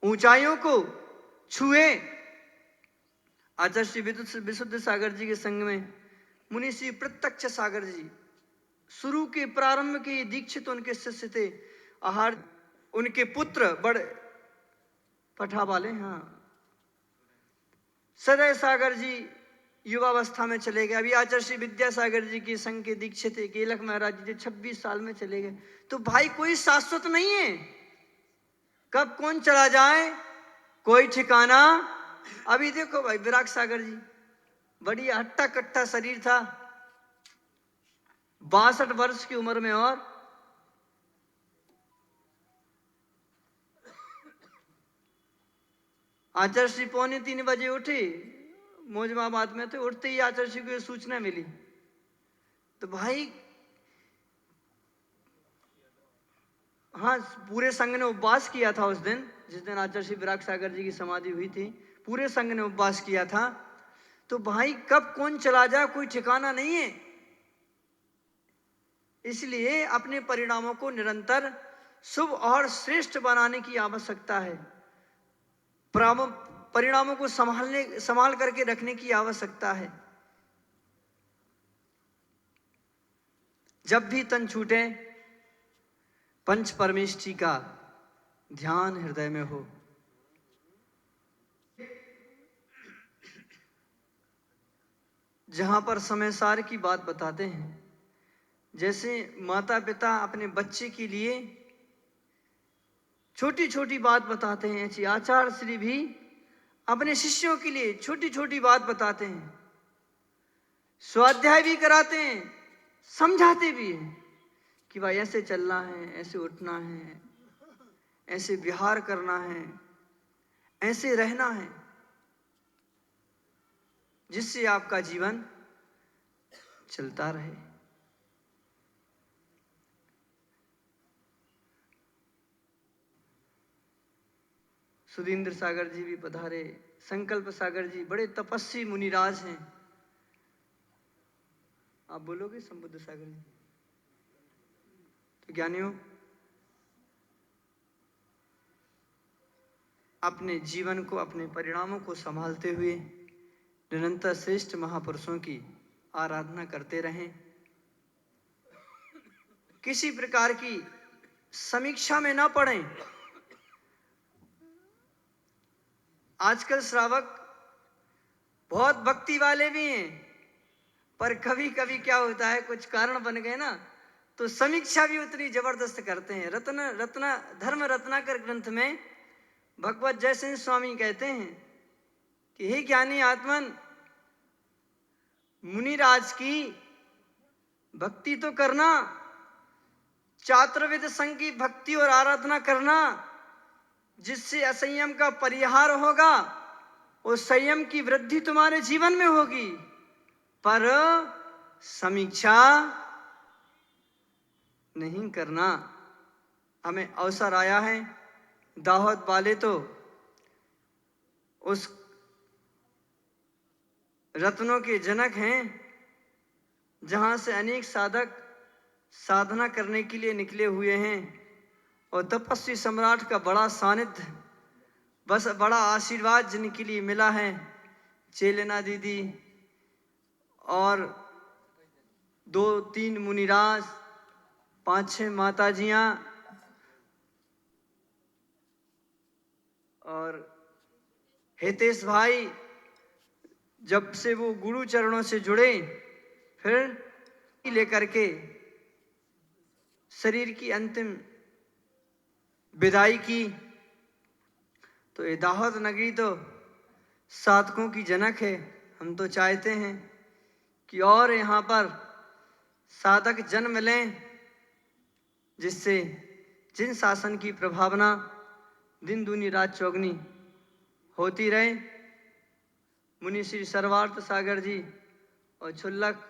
ऊंचाइयों को छुए। आचार्य श्री विशुद्ध सागर जी के संग में मुनि श्री प्रत्यक्ष सागर जी शुरू के प्रारंभ के दीक्षित उनके शिष्य थे। आहार उनके पुत्र बड़े पठा वाले, हाँ, सदय सागर जी युवावस्था में चले गए। अभी आचार्य श्री विद्यासागर जी के संग के दीक्षित थे केलक महाराज जी 26 साल में चले गए। तो भाई कोई शाश्वत नहीं है, कब कौन चला जाए कोई ठिकाना। अभी देखो भाई विराग सागर जी, बढ़िया हट्टा कट्टा शरीर था, 62 वर्ष की उम्र में, और आचार्य श्री 2:45 बजे उठे, मौजमाबाद में थे, उठते ही आचार्य श्री को ये सूचना मिली। तो भाई हाँ, पूरे संघ ने उपवास किया था उस दिन, जिस दिन आचार्य श्री विराग सागर जी की समाधि हुई थी, पूरे संघ ने उपवास किया था। तो भाई कब कौन चला जाए कोई ठिकाना नहीं है, इसलिए अपने परिणामों को निरंतर शुभ और श्रेष्ठ बनाने की आवश्यकता है। परिणामों को संभाल करके रखने की आवश्यकता है। जब भी तन छूटे पंच परमेष्ठी का ध्यान हृदय में हो। जहां पर समय सार की बात बताते हैं, जैसे माता पिता अपने बच्चे के लिए छोटी छोटी बात बताते हैं, ऐसी आचार्य श्री भी अपने शिष्यों के लिए छोटी छोटी बात बताते हैं, स्वाध्याय भी कराते हैं, समझाते भी हैं कि भाई ऐसे चलना है, ऐसे उठना है, ऐसे विहार करना है, ऐसे रहना है, जिससे आपका जीवन चलता रहे। सुधींद्र सागर जी भी पधारे, संकल्प सागर जी बड़े तपस्वी मुनिराज हैं। आप बोलोगे संबुद्ध सागर जी? तो ज्ञानियों, अपने जीवन को, अपने परिणामों को संभालते हुए निरंतर श्रेष्ठ महापुरुषों की आराधना करते रहें। किसी प्रकार की समीक्षा में ना पड़ें। आजकल श्रावक बहुत भक्ति वाले भी हैं, पर कभी कभी क्या होता है, कुछ कारण बन गए ना, तो समीक्षा भी उतनी जबरदस्त करते हैं। धर्म रत्नाकर ग्रंथ में भगवत जयसिंह स्वामी कहते हैं कि हे ज्ञानी आत्मन, मुनिराज की भक्ति तो करना, चातुर्विद संघ की भक्ति और आराधना करना, जिससे असंयम का परिहार होगा, उस संयम की वृद्धि तुम्हारे जीवन में होगी, पर समीक्षा नहीं करना। हमें अवसर आया है, दाहोद वाले तो उस रत्नों के जनक हैं, जहां से अनेक साधक साधना करने के लिए निकले हुए हैं, और तपस्वी सम्राट का बड़ा सानिध्य, बस बड़ा आशीर्वाद जिनके लिए मिला है, चेलेना दीदी और 2-3 मुनिराज, 5-6 माताजियां और हितेश भाई, जब से वो गुरु चरणों से जुड़े, फिर लेकर के शरीर की अंतिम विदाई की। तो ये दाहोद नगरी तो साधकों की जनक है। हम तो चाहते हैं कि और यहाँ पर साधक जन्म लें, जिससे जिन शासन की प्रभावना दिन दूनी रात चौगनी होती रहे। मुनि श्री सर्वार्थ सागर जी और छुल्लक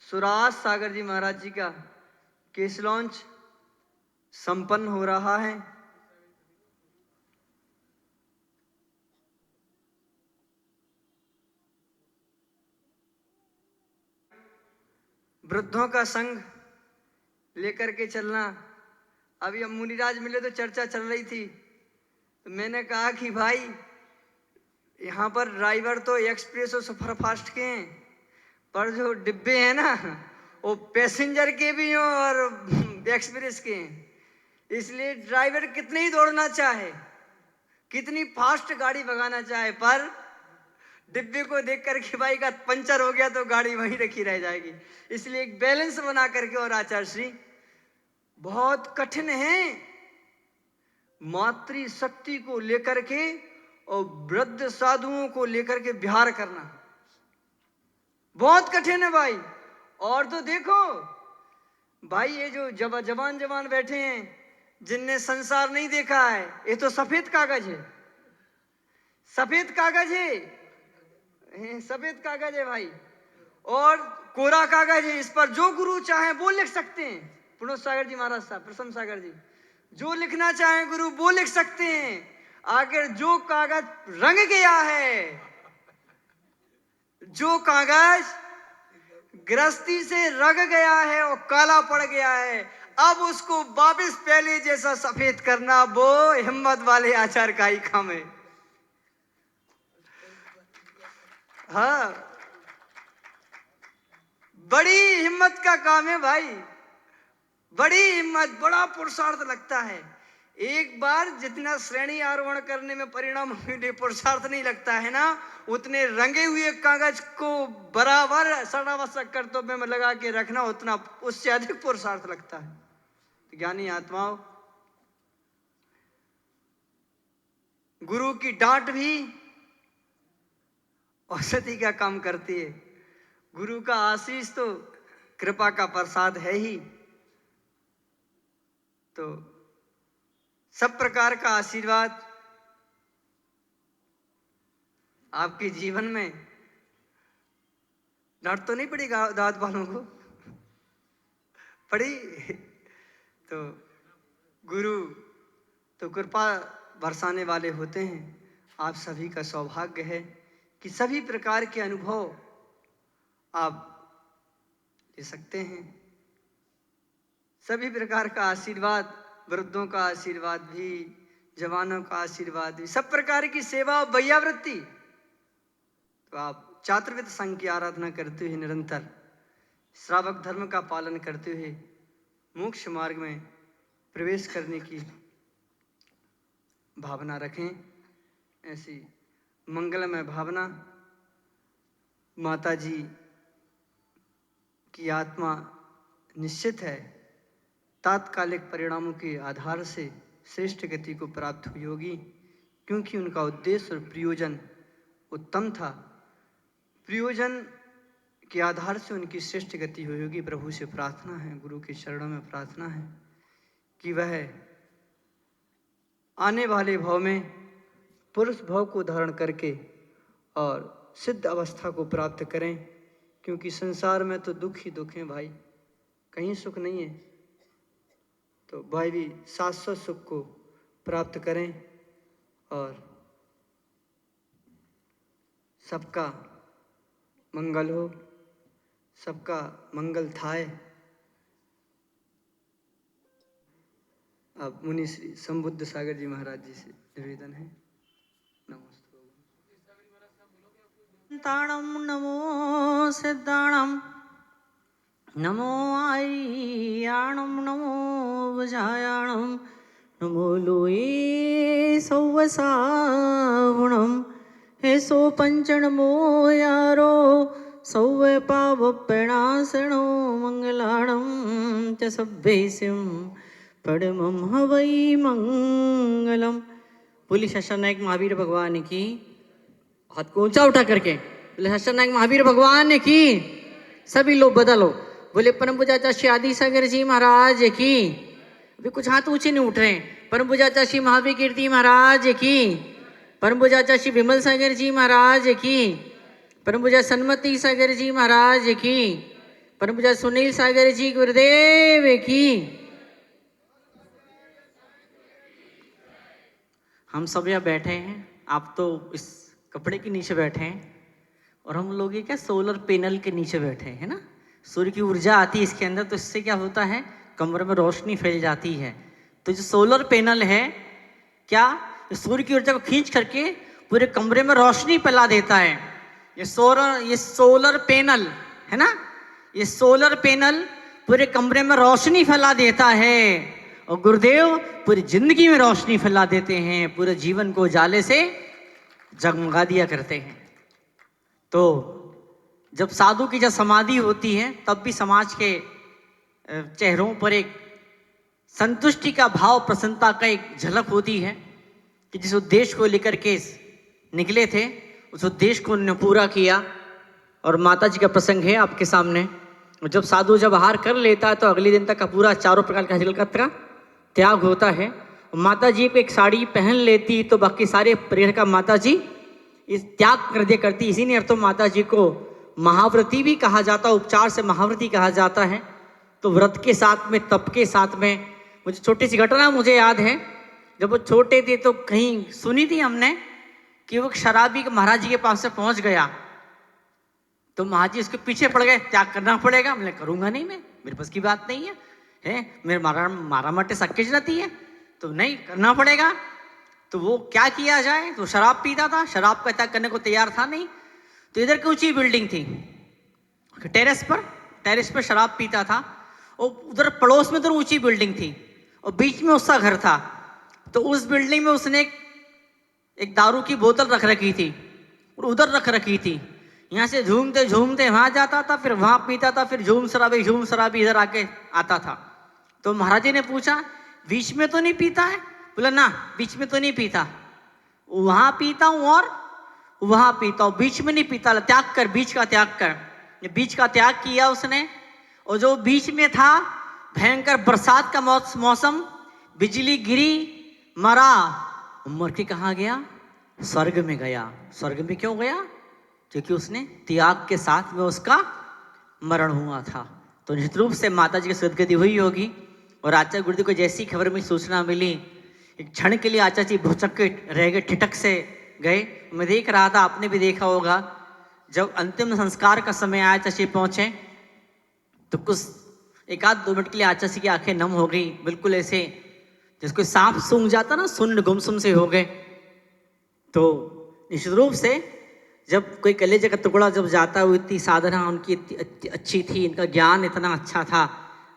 सुराज सागर जी महाराज जी का केस लॉन्च संपन्न हो रहा है। वृद्धों का संग लेकर के चलना। अभी हम मुनिराज मिले तो चर्चा चल रही थी, तो मैंने कहा कि भाई यहाँ पर ड्राइवर तो एक्सप्रेस और सुपर फास्ट के हैं, पर जो डिब्बे हैं ना, वो पैसेंजर के भी हों और एक्सप्रेस के हैं। इसलिए ड्राइवर कितने ही दौड़ना चाहे, कितनी फास्ट गाड़ी भगाना चाहे, पर डिब्बे को देख करके भाई का पंचर हो गया तो गाड़ी वहीं रखी रह जाएगी। इसलिए एक बैलेंस बना करके, और आचार्य श्री बहुत कठिन है मातृ शक्ति को लेकर के और वृद्ध साधुओं को लेकर के विहार करना, बहुत कठिन है भाई। और तो देखो भाई, ये जो जवान बैठे हैं, जिनने संसार नहीं देखा है, ये तो सफेद कागज है, सफेद कागज है, सफेद कागज है भाई, और कोरा कागज है। इस पर जो गुरु चाहे वो लिख सकते हैं। पुनः सागर जी महाराज साहब, प्रसन्न सागर जी, जो लिखना चाहे गुरु वो लिख सकते हैं। आखिर जो कागज रंग गया है, जो कागज गृहस्थी से रंग गया है और काला पड़ गया है, अब उसको वापिस पहले जैसा सफेद करना, वो हिम्मत वाले आचार्य का ही काम है। हाँ, बड़ी हिम्मत का काम है भाई, बड़ी हिम्मत, बड़ा पुरुषार्थ लगता है। एक बार जितना श्रेणी आरोहण करने में परिणाम पुरुषार्थ नहीं लगता है ना, उतने रंगे हुए कागज को बराबर सड़ावश्यक कर्तव्य में लगा के रखना, उतना उससे अधिक पुरुषार्थ लगता है। तो ज्ञानी आत्माओं, गुरु की डांट भी औषधि का काम करती है। गुरु का आशीष तो कृपा का प्रसाद है ही। तो सब प्रकार का आशीर्वाद आपके जीवन में। डांट तो नहीं पड़ी दाद वालों को? पड़ी। तो गुरु तो कृपा बरसाने वाले होते हैं। आप सभी का सौभाग्य है कि सभी प्रकार के अनुभव आप ले सकते हैं। सभी प्रकार का आशीर्वाद, वृद्धों का आशीर्वाद भी, जवानों का आशीर्वाद भी, सब प्रकार की सेवा और वैयावृत्ति। तो आप चातुर्विद संघ की आराधना करते हुए निरंतर श्रावक धर्म का पालन करते हुए मोक्ष मार्ग में प्रवेश करने की भावना रखें। ऐसी मंगलमय भावना माता जी की आत्मा निश्चित है तात्कालिक परिणामों के आधार से श्रेष्ठ गति को प्राप्त हुई होगी, क्योंकि उनका उद्देश्य और प्रयोजन उत्तम था। प्रयोजन के आधार से उनकी श्रेष्ठ गति हुई होगी। प्रभु से प्रार्थना है, गुरु के चरणों में प्रार्थना है कि वह आने वाले भव में पुरुष भव को धारण करके और सिद्ध अवस्था को प्राप्त करें, क्योंकि संसार में तो दुख ही दुख है भाई, कहीं सुख नहीं है। तो भाई भी शाश्वत सुख को प्राप्त करें और सबका मंगल हो, सबका मंगल थाए। अब मुनि श्री संबुद्ध सागर जी महाराज जी से निवेदन है। ताणम नमो सिद्धाणम नमो आर्याणम नमो वजायाणम नमो लोये सौवसावणम हे सो पंचनमो यारो सौव पाव प्रणासनो मंगलाणम च सभ्येसिम परमं हवै मंगलम। बोली शस्त्र नायक महावीर भगवान की, हाथ को ऊंचा उठा करके बोले शस्त्र नायक महावीर भगवान की। सभी लोग बदलो, बोले परम पूज्य श्री आदि सागर जी महाराज की। अभी कुछ हाथ ऊंचे नहीं उठ रहे। परम पूज्य श्री महावीर कीर्ति महाराज की, परम पूज्य श्री विमल सागर जी महाराज की, परम पूज्य सन्मति सागर जी महाराज की, परम पूज्य सुनील सागर जी गुरुदेव की। हम सब यहाँ बैठे हैं, आप तो इस कपड़े के नीचे बैठे हैं और हम लोग ये क्या सोलर पैनल के नीचे बैठे हैं ना। सूर्य की ऊर्जा आती है इसके अंदर, तो इससे क्या होता है, कमरे में रोशनी फैल जाती है। तो जो सोलर पैनल है क्या, सूर्य की ऊर्जा को खींच करके पूरे कमरे में रोशनी फैला देता है। ये सोलर पैनल है ना, ये सोलर पैनल पूरे कमरे में रोशनी फैला देता है। और गुरुदेव पूरी जिंदगी में रोशनी फैला देते हैं, पूरे जीवन को उजाले से जगमगा दिया करते हैं। तो जब साधु की जब समाधि होती है तब भी समाज के चेहरों पर एक संतुष्टि का भाव, प्रसन्नता का एक झलक होती है कि जिस उद्देश्य को लेकर के निकले थे उस उद्देश्य को उन्होंने पूरा किया। और माता जी का प्रसंग है आपके सामने। जब साधु जब आहार कर लेता है तो अगले दिन तक का पूरा चारों प्रकार का हजल का त्याग होता है। माता जी को एक साड़ी पहन लेती तो बाकी सारे परिवार का माता जी इस त्याग कर दिया करती। इसीलिए तो माता जी को महाव्रती भी कहा जाता, उपचार से महाव्रती कहा जाता है। तो व्रत के साथ में, तप के साथ में, मुझे छोटी सी घटना मुझे याद है। जब वो छोटे थे तो कहीं सुनी थी हमने कि वो शराबी महाराज जी के पास से पहुंच गया, तो महाराज जी उसके पीछे पड़ गए, त्याग करना पड़ेगा। मैं करूंगा नहीं, मैं मेरे पास की बात नहीं है, मेरे मारा मटे सक्केज रहती है, तो नहीं करना पड़ेगा। तो वो क्या किया जाए, तो शराब पीता था, शराब का त्याग करने को तैयार था नहीं। तो इधर की ऊंची बिल्डिंग थी, टेरेस पर शराब पीता था, और उधर पड़ोस में उधर ऊंची बिल्डिंग थी और बीच में उसका घर था। तो उस बिल्डिंग में उसने एक दारू की बोतल रख रखी थी और उधर रख रखी थी। यहाँ से झूमते झूमते वहां जाता था, फिर वहां पीता था, फिर झूम शराबी इधर आके आता था। तो महाराज जी ने पूछा बीच में तो नहीं पीता है? बोला ना, बीच में तो नहीं पीता, वहां पीता हूं और वहां पीता हूं, बीच में नहीं पीता। त्याग कर, बीच का त्याग कर। बीच का त्याग किया उसने। और जो बीच में था, भयंकर बरसात का मौसम, बिजली गिरी, मरा, मर के कहाँ गया? स्वर्ग में गया। स्वर्ग में क्यों गया? क्योंकि उसने त्याग के साथ में उसका मरण हुआ था। तो निश्चित रूप से माता जी की सदगति हुई होगी। और आचार्य गुरुदेव को जैसी खबर में सूचना मिली एक क्षण के लिए आचार्य जी भुचक के रह गए, ठिठक से गए। मैं देख रहा था, आपने भी देखा होगा, जब अंतिम संस्कार का समय आचार्य जी पहुंचे तो कुछ एक आध 2 मिनट के लिए आचार्य जी की आंखें नम हो गई, बिल्कुल ऐसे जिसको सांप सूंघ जाता ना, सुन्न गुमसुम से हो गए। तो निश्चित रूप से जब कोई कलेजे का टुकड़ा जब जाता है, वो इतनी साधना उनकी इतनी अच्छी थी, इनका ज्ञान इतना अच्छा था।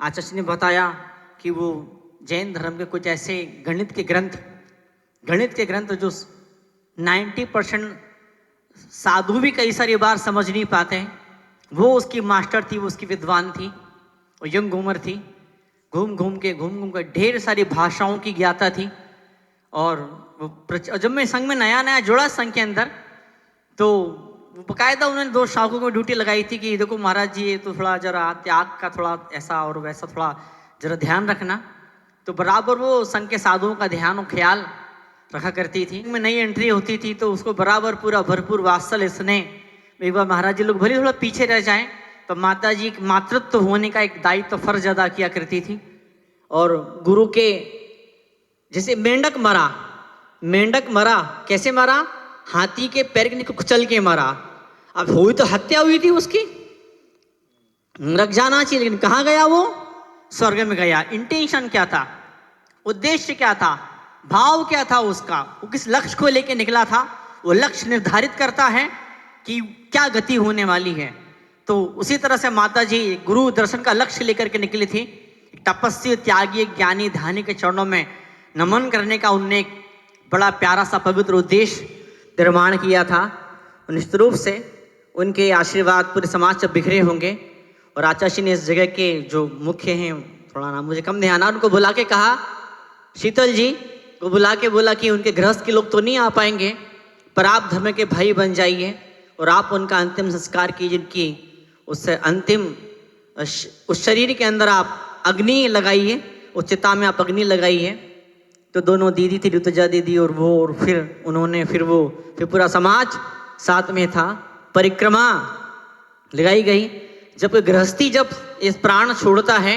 आचार्य जी ने बताया कि वो जैन धर्म के कुछ ऐसे गणित के ग्रंथ जो 90% साधु भी कई सारी बार समझ नहीं पाते हैं, वो उसकी मास्टर थी, वो उसकी विद्वान थी, वो यंग उम्र थी, घूम घूम के ढेर सारी भाषाओं की ज्ञाता थी। और जब मैं संघ में नया जुड़ा संघ के अंदर, तो बकायदा उन्होंने 2 शाखों में ड्यूटी लगाई थी कि देखो महाराज जी, ये तो थोड़ा जरा त्याग का थोड़ा ऐसा और वैसा थोड़ा जरा ध्यान रखना। तो बराबर वो संघ के साधुओं का ध्यान और ख्याल रखा करती थी। में नई एंट्री होती थी तो उसको बराबर पूरा भरपूर वात्सल्य स्नेह, एक बार महाराज जी लोग भले थोड़ा पीछे रह जाएं तो माता जी मातृत्व होने का एक दायित्व फर्ज अदा किया करती थी। और गुरु के जैसे मेंढक मरा, कैसे मरा? हाथी के पैर के नीचे कुचल के मरा। अब हुई तो हत्या हुई थी उसकी, रख जाना चाहिए, लेकिन कहाँ गया वो? स्वर्ग में गया। इंटेंशन क्या था, उद्देश्य क्या था, भाव क्या था उसका, वो किस लक्ष्य को लेकर निकला था? वो लक्ष्य निर्धारित करता है कि क्या गति होने वाली है। तो उसी तरह से माता जी गुरु दर्शन का लक्ष्य लेकर के निकली थी। तपस्वी, त्यागी, ज्ञानी, ध्यानी के चरणों में नमन करने का उनने एक बड़ा प्यारा सा पवित्र उद्देश्य निर्माण किया था। निश्चित रूप से उनके आशीर्वाद पूरे समाज से बिखरे होंगे। और आचार्य जी ने इस जगह के जो मुख्य हैं, थोड़ा नाम मुझे कम ध्यान, उनको बुला के कहा, शीतल जी को बुला के बोला कि उनके गृहस्थ के लोग तो नहीं आ पाएंगे, पर आप धर्म के भाई बन जाइए और आप उनका अंतिम संस्कार कीजिए। जिनकी उस अंतिम उस शरीर के अंदर आप अग्नि लगाइए, उस चिता में आप अग्नि लगाइए। तो दोनों दीदी थी, ऋतुजा दीदी और वो, और फिर उन्होंने फिर पूरा समाज साथ में था। परिक्रमा लगाई गई। जब कोई गृहस्थी जब इस प्राण छोड़ता है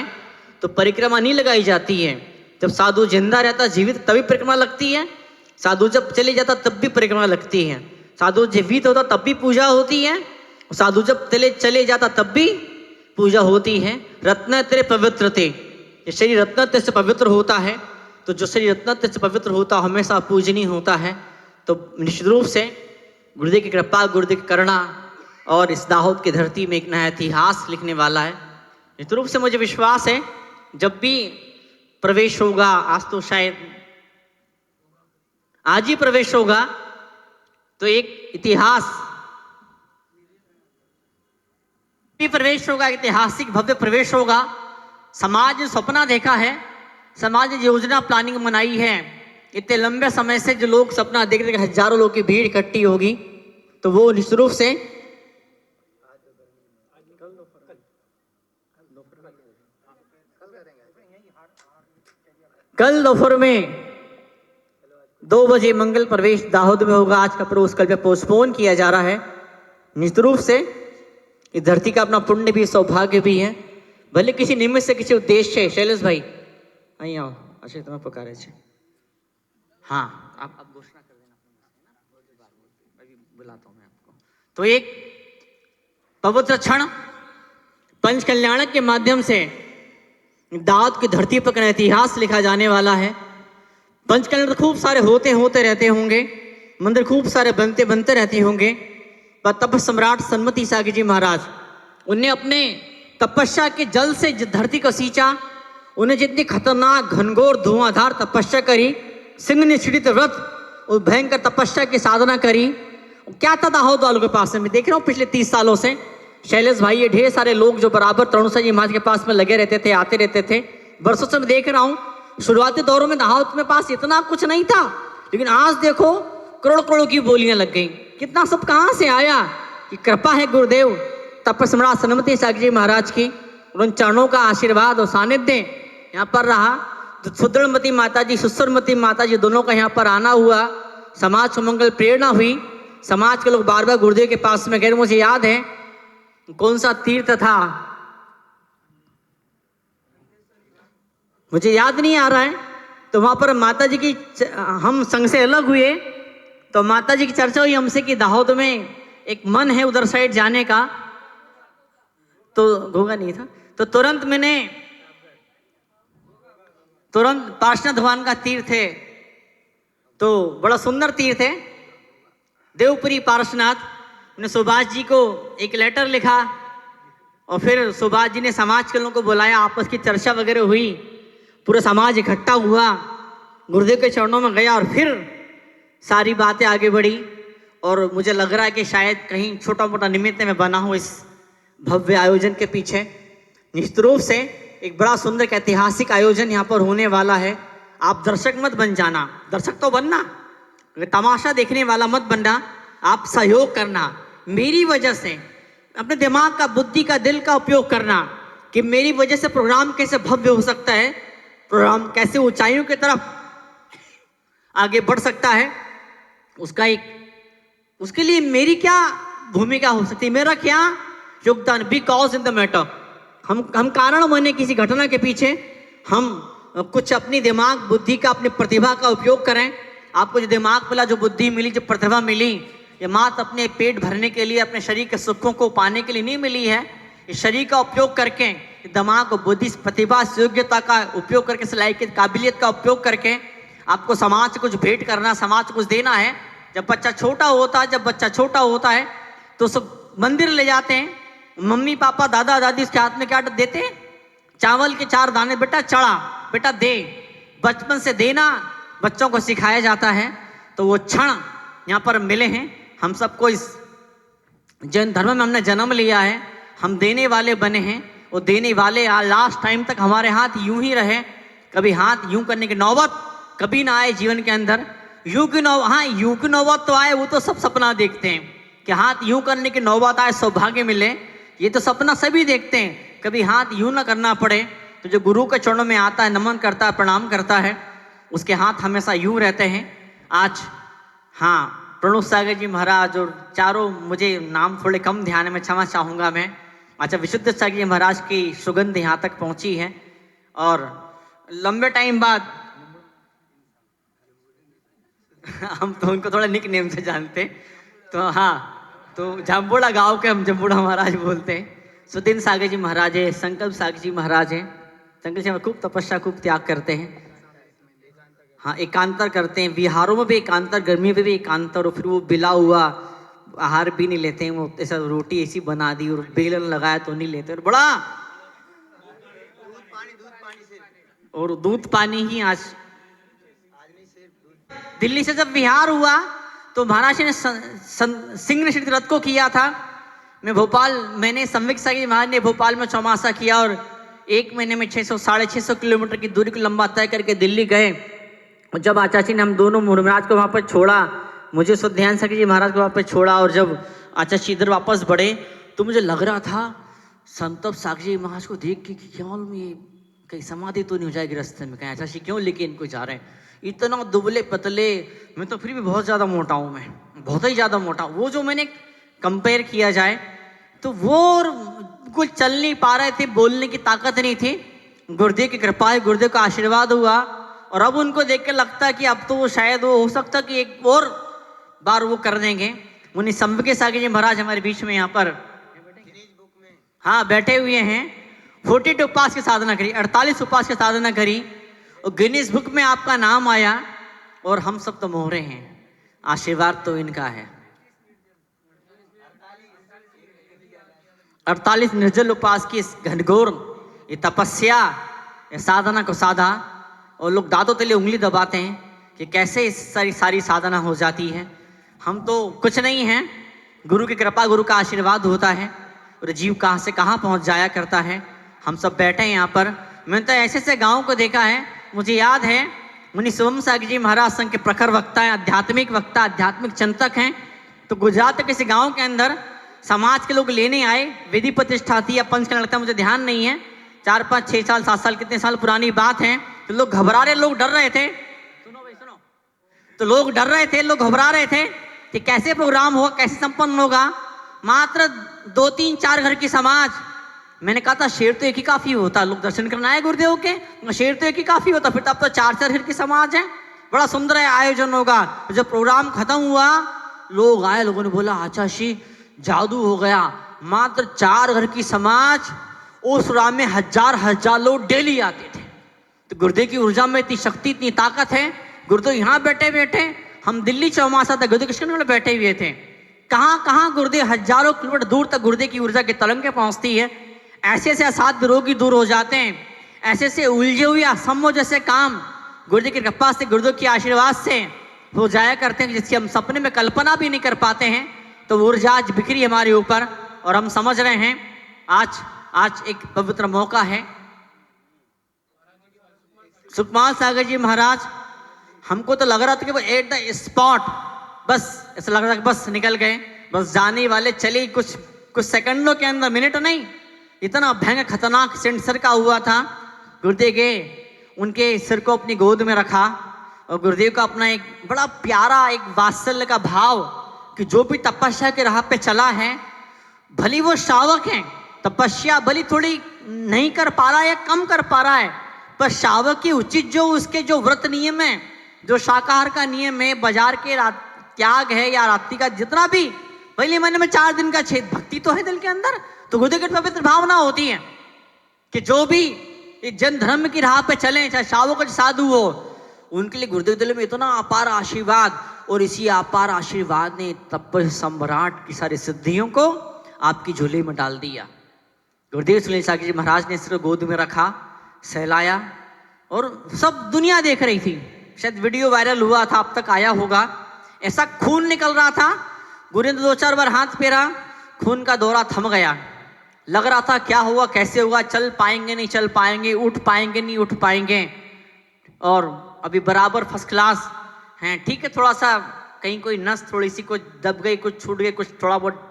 तो परिक्रमा नहीं लगाई जाती है। जब साधु जिंदा रहता, जीवित, तभी परिक्रमा लगती है। साधु जब चले जाता तब भी परिक्रमा लगती है। साधु जीवित होता तब भी पूजा होती है, साधु जब चले जाता तब भी पूजा होती है। रत्नत्र पवित्रते, ये शरीर रत्नत्र से पवित्र होता है, तो जो शरीर रत्नत्र से पवित्र होता हमेशा पूजनीय होता है। तो निश्चित रूप से गुरुदेव की कृपा, गुरुदेव की करुणा और इस दाहोद की धरती में एक नया इतिहास लिखने वाला है। निश्चित रूप से मुझे विश्वास है जब भी प्रवेश होगा, आज तो शायद आज ही प्रवेश होगा, तो एक इतिहास भी प्रवेश होगा, ऐतिहासिक भव्य प्रवेश होगा। समाज ने सपना देखा है, समाज ने योजना प्लानिंग बनाई है, इतने लंबे समय से जो लोग सपना देख रहे, हजारों लोग की भीड़ इकट्ठी होगी, तो वो निश्चित रूप से कल दोपहर में 2 बजे मंगल प्रवेश दाहोद में होगा। आज का प्रवेश कल पे पोस्टपोन किया जा रहा है। निश्चित रूप से इस धरती का अपना पुण्य भी, सौभाग्य भी है। भले किसी निमित्त से, किसी उद्देश्य है। शैलेश भाई आई आओ, अच्छा तुम्हें पुकारे छे। हाँ, आप घोषणा कर देना, अभी बुलाता हूँ मैं आपको। तो एक पवित्र क्षण पंच कल्याणक के माध्यम से दाऊद की धरती पर इतिहास लिखा जाने वाला है। पंच कल्याण खूब सारे होते रहते होंगे, मंदिर खूब सारे बनते रहते होंगे, पर तप सम्राट सन्मति सागर जी महाराज, उन्हें अपने तपस्या के जल से धरती को सींचा। उन्हें जितनी खतरनाक, घनघोर, धुआंधार तपस्या करी, सिंह निश्चित व्रत और भयंकर तपस्या की साधना करी। क्या था दाहोद वालों के पास में? मैं देख रहा हूँ पिछले 30 सालों से शैलेश भाई, ये ढेर सारे लोग जो बराबर तरुणसा जी महाराज के पास में लगे रहते थे, आते रहते थे। वर्षों से मैं देख रहा हूँ, शुरुआती दौरों में दाहोद में पास इतना कुछ नहीं था, लेकिन आज देखो करोड़ की बोलियां लग गई। कितना सब कहाँ से आया? कि कृपा है गुरुदेव तप सम्राट सन्मति सागर जी महाराज की, उन चरणों का आशीर्वाद और सानिध्य यहाँ पर रहा। तो सुदृढ़मती माता जी, सुस्वरमती माता जी, दोनों का यहाँ पर आना हुआ, समाज को मंगल प्रेरणा हुई। समाज के लोग बार बार गुरुदेव के पास में गए। मुझे याद है कौन सा तीर्थ था, मुझे याद नहीं आ रहा है, तो वहाँ पर माता जी की हम संघ से अलग हुए तो माता जी की चर्चा हुई हमसे कि दाहोद में एक मन है उधर साइड जाने का, तो घोगा नहीं था, तो तुरंत पार्श्वनाथ भगवान का तीर्थ है, तो बड़ा सुंदर तीर्थ है देवपुरी पार्श्वनाथ। ने सुभाष जी को एक लेटर लिखा और फिर सुभाष जी ने समाज के लोगों को बुलाया, आपस की चर्चा वगैरह हुई, पूरा समाज इकट्ठा हुआ, गुरुदेव के चरणों में गया और फिर सारी बातें आगे बढ़ी। और मुझे लग रहा है कि शायद कहीं छोटा मोटा निमित्त में बना हो इस भव्य आयोजन के पीछे। निश्चित रूप से एक बड़ा सुंदर एक ऐतिहासिक आयोजन यहाँ पर होने वाला है। आप दर्शक मत बन जाना, दर्शक तो बनना, तमाशा देखने वाला मत बनना, आप सहयोग करना। मेरी वजह से अपने दिमाग का, बुद्धि का, दिल का उपयोग करना कि मेरी वजह से प्रोग्राम कैसे भव्य हो सकता है, प्रोग्राम कैसे ऊंचाइयों की तरफ आगे बढ़ सकता है, उसके लिए मेरी क्या भूमिका हो सकती है, मेरा क्या योगदान। Because in the matter, हम कारण बने किसी घटना के पीछे, हम कुछ अपनी दिमाग बुद्धि का, अपनी प्रतिभा का उपयोग करें। आपको जो दिमाग मिला, जो बुद्धि मिली, जो प्रतिभा मिली, ये मात्र अपने पेट भरने के लिए, अपने शरीर के सुखों को पाने के लिए नहीं मिली है। इस शरीर का उपयोग करके, दिमाग और बुद्धि, प्रतिभा, योग्यता का उपयोग करके, सलाहियत, काबिलियत का उपयोग करके आपको समाज से कुछ भेंट करना, समाज को कुछ देना है। जब बच्चा छोटा होता है तो सब मंदिर ले जाते हैं, मम्मी पापा दादा दादी उसके हाथ में क्या देते हैं, चावल के 4 दाने, बेटा चढ़ा, बेटा दे। बचपन से देना बच्चों को सिखाया जाता है। तो वो क्षण यहाँ पर मिले हैं हम सबको। इस जैन धर्म में हमने जन्म लिया है, हम देने वाले बने हैं। वो देने वाले लास्ट टाइम तक हमारे हाथ यूं ही रहे, कभी हाथ यूं करने की नौबत कभी ना आए जीवन के अंदर। यूं की नौबत तो आए, वो तो सब सपना देखते हैं कि हाथ यूं करने की नौबत आए, सौभाग्य मिले, ये तो सपना सभी देखते हैं। कभी हाथ यूं ना करना पड़े। तो जो गुरु के चरणों में आता है, नमन करता है, प्रणाम करता है, उसके हाथ हमेशा यूं रहते हैं। आज हाँ, प्रणव सागर जी महाराज और चारों, मुझे नाम थोड़े कम ध्यान में, क्षमा चाहूँगा मैं। अच्छा, विशुद्ध सागर जी महाराज की सुगंध यहाँ तक पहुँची है और लंबे टाइम बाद हम तो उनको थोड़ा निक नेम से जानते, तो हाँ, तो जाम्बोड़ा गांव के हम जम्बोड़ा महाराज बोलते हैं। सुदीन सागर जी महाराज है, संकल्प सागर जी महाराज हैं। संकल्प जी खूब तपस्या, खूब त्याग करते हैं। हाँ, एकांतर करते हैं, विहारों में भी एकांतर, गर्मी में भी एकांतर। और फिर वो बिला हुआ आहार भी नहीं लेते हैं, वो ऐसा रोटी ऐसी बना दी और बेलन लगाया तो नहीं लेते। और बड़ा और दूध पानी ही। आज दिल्ली से जब विहार हुआ तो महाराज ने सिंह ने श्री रथ को किया था। मैंने सम्यक सागर महाराज ने भोपाल में चौमासा किया और 1 महीने में 600-650 किलोमीटर की दूरी को लंबा तय करके दिल्ली गए। और जब आचार्य ने हम दोनों महाराज को वहाँ पर छोड़ा, मुझे सुध्यान सागर जी महाराज को वहाँ पर छोड़ा, और जब आचार्य इधर वापस बढ़े तो मुझे लग रहा था संतप सागर जी महाराज को देख के कि क्या मालूम ये कहीं समाधि तो नहीं हो जाएगी रास्ते में, कहीं आचार्य क्यों लेके इनको जा रहे हैं, इतना दुबले पतले। मैं तो फिर भी बहुत ज़्यादा मोटा हूँ, मैं बहुत ही ज़्यादा मोटा। वो जो मैंने कंपेयर किया जाए तो वो कुछ चल नहीं पा रहे थे, बोलने की ताकत नहीं थी। गुरुदेव की कृपा है, गुरुदेव का आशीर्वाद हुआ और अब उनको देख के लगता है कि अब तो वो शायद वो हो सकता कि एक और बार वो कर देंगे। मुनि सम्यक सागर जी महाराज हमारे बीच में यहाँ पर हाँ बैठे हुए हैं। 42 उपास की साधना करी, 48 उपास की साधना करी और गिनीज बुक में आपका नाम आया और हम सब तो मोहरे हैं, आशीर्वाद तो इनका है। 48 निर्जल उपास की इस घनघोर ये तपस्या, ये साधना को साधा और लोग दांतों तले उंगली दबाते हैं कि कैसे इस सारी साधना हो जाती है। हम तो कुछ नहीं हैं, गुरु की कृपा, गुरु का आशीर्वाद होता है और जीव कहाँ से कहाँ पहुँच जाया करता है। हम सब बैठे हैं यहाँ पर। मैंने तो ऐसे ऐसे गाँव को देखा है, मुझे याद है मुनि शिवम सागर जी महाराज संघ के प्रखर वक्ता हैं, आध्यात्मिक वक्ता, आध्यात्मिक चिंतक हैं। तो गुजरात के किसी गांव के अंदर समाज के लोग लेने आए, विधि प्रतिष्ठा थी या पंच करने लगता है, मुझे ध्यान नहीं है, 4, 5, 6 साल 7 साल कितने साल पुरानी बात है। तो लोग घबरा रहे, लोग डर रहे थे। सुनो भाई सुनो, तो लोग डर रहे थे, लोग घबरा रहे थे कि कैसे प्रोग्राम होगा, कैसे संपन्न होगा। मात्र 2, 3, 4 घर की समाज मैंने कहा था शेर तो एक ही काफी होता, लोग दर्शन करना आए गुरुदेव के, शेर तो एक ही काफी होता, फिर तो अब तो 4-4 शेर की समाज है, बड़ा सुंदर है आयोजन होगा। जब प्रोग्राम खत्म हुआ, लोग आए, लोगों ने बोला आचाशी जादू हो गया, मात्र 4 घर की समाज उस राम में हजार लोग डेली आते थे। तो गुरुदेव की ऊर्जा में इतनी शक्ति, इतनी ताकत है। गुरुदेव यहाँ बैठे बैठे, हम दिल्ली चौमासा तक गुरुदेव कृष्ण बैठे हुए थे, कहाँ कहाँ गुरुदेव हजारों किलोमीटर दूर तक गुरुदेव की ऊर्जा की तरंगें पहुंचती है। ऐसे ऐसे असाध्य रोगी दूर हो जाते हैं, ऐसे ऐसे उलझे हुए असंभव जैसे काम गुरुदेव की कृपा से, गुरुदेव के आशीर्वाद से हो जाया करते हैं, जिसकी हम सपने में कल्पना भी नहीं कर पाते हैं। तो ऊर्जा आज बिखरी हमारे ऊपर और हम समझ रहे हैं आज एक पवित्र मौका है। सुखमाल सागर जी महाराज, हमको तो लग रहा था कि वो एट द स्पॉट, बस ऐसा लग रहा था कि बस निकल गए, बस जाने वाले चले कुछ सेकंडों के अंदर, मिनट नहीं, इतना भयंकर खतरनाक सेंसर का हुआ था। गुरुदेव गए, उनके सिर को अपनी गोद में रखा और गुरुदेव का अपना एक बड़ा प्यारा एक वात्सल्य का भाव कि जो भी तपस्या के राह पे चला है, भली वो श्रावक है, तपस्या भली थोड़ी नहीं कर पा रहा है या कम कर पा रहा है, पर श्रावक की उचित जो उसके जो व्रत नियम है, जो शाकाहार का नियम है, बाजार के त्याग है या रात्रि का जितना भी, पहले महीने में 4 दिन का छेद, भक्ति तो है दिल के अंदर, तो गुरुदेव की पवित्र भावना होती है कि जो भी जन धर्म की राह पे चले, चाहे श्रावक हो साधु हो, उनके लिए गुरुदेव दिल में इतना अपार आशीर्वाद, और इसी अपार आशीर्वाद ने तप सम्राट की सारी सिद्धियों को आपकी झोली में डाल दिया। गुरुदेव सुनील सागर जी महाराज ने इसको गोद में रखा, सहलाया, और सब दुनिया देख रही थी, शायद वीडियो वायरल हुआ था, अब तक आया होगा। ऐसा खून निकल रहा था, गुरुदेव ने 2-4 बार हाथ फेरा, खून का दौरा थम गया। लग रहा था क्या हुआ, कैसे हुआ, चल पाएंगे नहीं चल पाएंगे, उठ पाएंगे नहीं उठ पाएंगे, और अभी बराबर फर्स्ट क्लास हैं, ठीक है, थोड़ा सा कहीं कोई नस थोड़ी सी कुछ दब गई, कुछ छूट गई, कुछ थोड़ा बहुत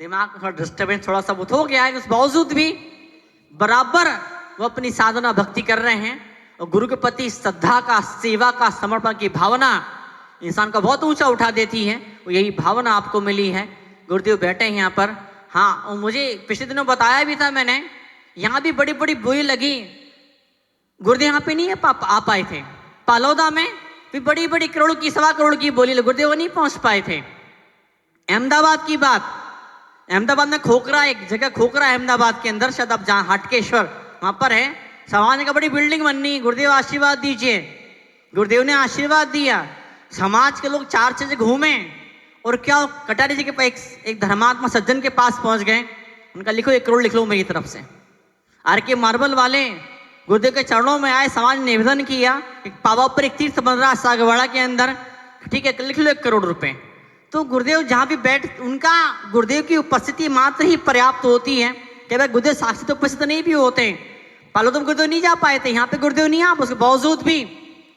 दिमाग में थोड़ा डिस्टर्बेंस थोड़ा सा बहुत हो गया है, उस बावजूद भी बराबर वो अपनी साधना भक्ति कर रहे हैं। और गुरु के प्रति श्रद्धा का, सेवा का, समर्पण की भावना इंसान को बहुत ऊंचा उठा देती है। यही भावना आपको मिली है। गुरुदेव बैठे हैं यहाँ पर। हाँ, और मुझे पिछले दिनों बताया भी था मैंने, यहाँ भी बड़ी बड़ी बोली लगी, गुरुदेव यहाँ पे नहीं है आ पाए थे, पालौदा में भी बड़ी बड़ी करोड़ की, 1.25 करोड़ की बोली गुरुदेव नहीं पहुंच पाए थे। अहमदाबाद की बात, अहमदाबाद में खोखरा, एक जगह खोखरा अहमदाबाद के अंदर, शायद आप जहाँ हटकेश्वर वहां पर है, समाज का बड़ी बिल्डिंग बननी, गुरुदेव आशीर्वाद दीजिए। गुरुदेव ने आशीर्वाद दिया, समाज के लोग 4 चीज घूमे, और क्या कटारी जी के पास एक धर्मात्मा सज्जन के पास पहुंच गए, उनका लिखो 1 करोड़ लिख लो मेरी तरफ से। RK मार्बल वाले गुरुदेव के चरणों में आए, समाज ने निवेदन किया, एक पावा पर एक तीर्थ बन रहा सागवाड़ा के अंदर, ठीक है, लिख लो 1 करोड़ रुपए। तो गुरुदेव जहाँ भी बैठ, उनका गुरुदेव की उपस्थिति मात्र ही पर्याप्त होती है। क्या भाई गुरुदेव साक्षी तो उपस्थित नहीं भी होते, पालो तो गुरुदेव नहीं जा पाए थे, यहाँ पे गुरुदेव नहीं आ, उसके बावजूद भी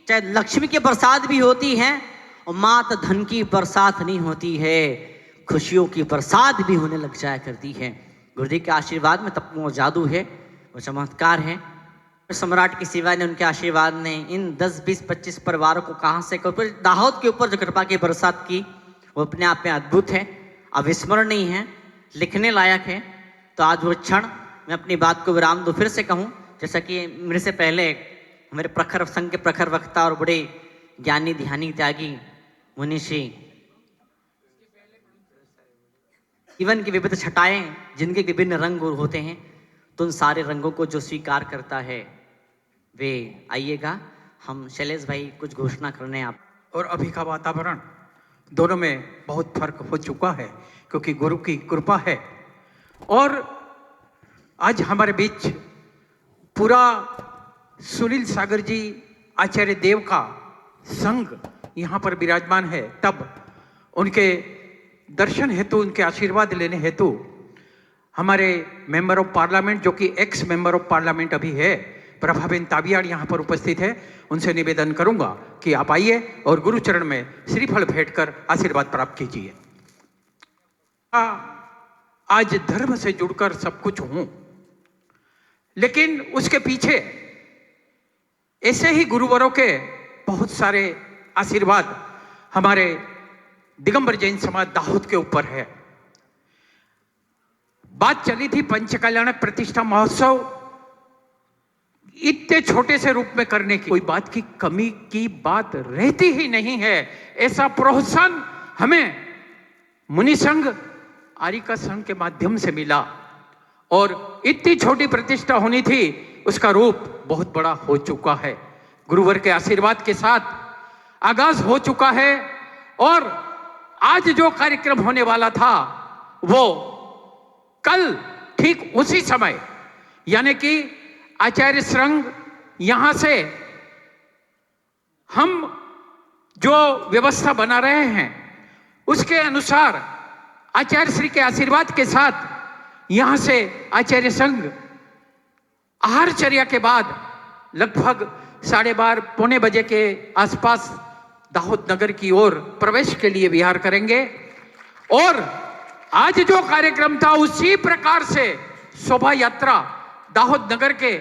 चाहे लक्ष्मी की बरसात भी होती है, और मात्र धन की बरसात नहीं होती है, खुशियों की बरसात भी होने लग जाया करती है। गुरुदेव के आशीर्वाद में तब वो जादू है, वो चमत्कार है। सम्राट की सेवा ने, उनके आशीर्वाद ने इन 10, 20, 25 परिवारों को कहाँ से दाहोद के ऊपर जो कृपा की बरसात की, वो अपने आप में अद्भुत है, अविस्मरणीय है, लिखने लायक है। तो आज वो क्षण, मैं अपनी बात को विराम दूं, फिर से कहूँ, जैसा कि मेरे से पहले हमारे प्रखर संघ के प्रखर वक्ता और बड़े ज्ञानी ध्यानी त्यागी मुनिषी, जीवन की विविध छटाएं जिनके विभिन्न रंग होते हैं, तो उन सारे रंगों को जो स्वीकार करता है वे आइएगा। हम शैलेश भाई कुछ घोषणा करने आप। और अभी का वातावरण दोनों में बहुत फर्क हो चुका है, क्योंकि गुरु की कृपा है। और आज हमारे बीच पूरा सुनील सागर जी आचार्य देव का संघ यहाँ पर विराजमान है। तब उनके दर्शन हेतु, उनके आशीर्वाद लेने हेतु हमारे मेंबर ऑफ पार्लियामेंट, जो कि एक्स मेंबर ऑफ पार्लियामेंट अभी है, प्रभाबेन ताबियाड़ यहाँ पर उपस्थित है, उनसे निवेदन करूंगा कि आप आइए और गुरु चरण में श्रीफल भेंट कर आशीर्वाद प्राप्त कीजिए। आज धर्म से जुड़कर सब कुछ हूं, लेकिन उसके पीछे ऐसे ही गुरुवरों के बहुत सारे आशीर्वाद हमारे दिगंबर जैन समाज दाहोद के ऊपर है। बात चली थी पंच कल्याणक प्रतिष्ठा महोत्सव इतने छोटे से रूप में करने की, कोई बात की कमी की बात रहती ही नहीं है। ऐसा प्रोत्साहन हमें मुनि संघ आरिका संघ के माध्यम से मिला और इतनी छोटी प्रतिष्ठा होनी थी, उसका रूप बहुत बड़ा हो चुका है। गुरुवर के आशीर्वाद के साथ आगाज हो चुका है और आज जो कार्यक्रम होने वाला था वो कल ठीक उसी समय, यानी कि आचार्य श्रृंग यहां से हम जो व्यवस्था बना रहे हैं उसके अनुसार आचार्य श्री के आशीर्वाद के साथ यहां से आचार्य संघ आहारचर्या के बाद लगभग 12:30 पौने बजे के आसपास दाहोद नगर की ओर प्रवेश के लिए विहार करेंगे और आज जो कार्यक्रम था उसी प्रकार से शोभा यात्रा दाहोद नगर के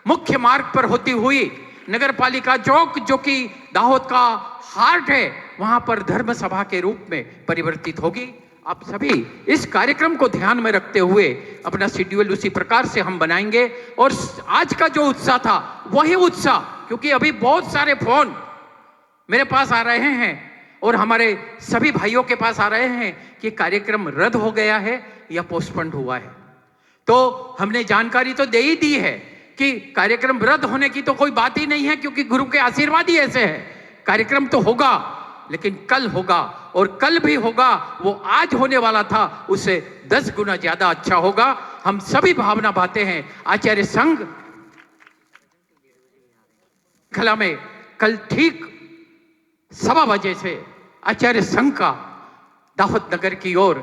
मुख्य मार्ग पर होती हुई नगर पालिका चौक, जो कि दाहोद का हार्ट है, वहां पर धर्म सभा के रूप में परिवर्तित होगी। आप सभी इस कार्यक्रम को ध्यान में रखते हुए अपना शेड्यूल उसी प्रकार से हम बनाएंगे और आज का जो उत्साह था वही उत्साह, क्योंकि अभी बहुत सारे फोन मेरे पास आ रहे हैं और हमारे सभी भाइयों के पास आ रहे हैं कि कार्यक्रम रद्द हो गया है या पोस्टपोन्ड हुआ है। तो हमने जानकारी तो दे ही दी है कि कार्यक्रम रद्द होने की तो कोई बात ही नहीं है, क्योंकि गुरु के आशीर्वाद ही ऐसे है। कार्यक्रम तो होगा, लेकिन कल होगा और कल भी होगा, वो आज होने वाला था उससे 10 गुना ज्यादा अच्छा होगा। हम सभी भावना बातें हैं। आचार्य संघ खला में कल ठीक 1:15 बजे से आचार्य संघ का दाहोद नगर की ओर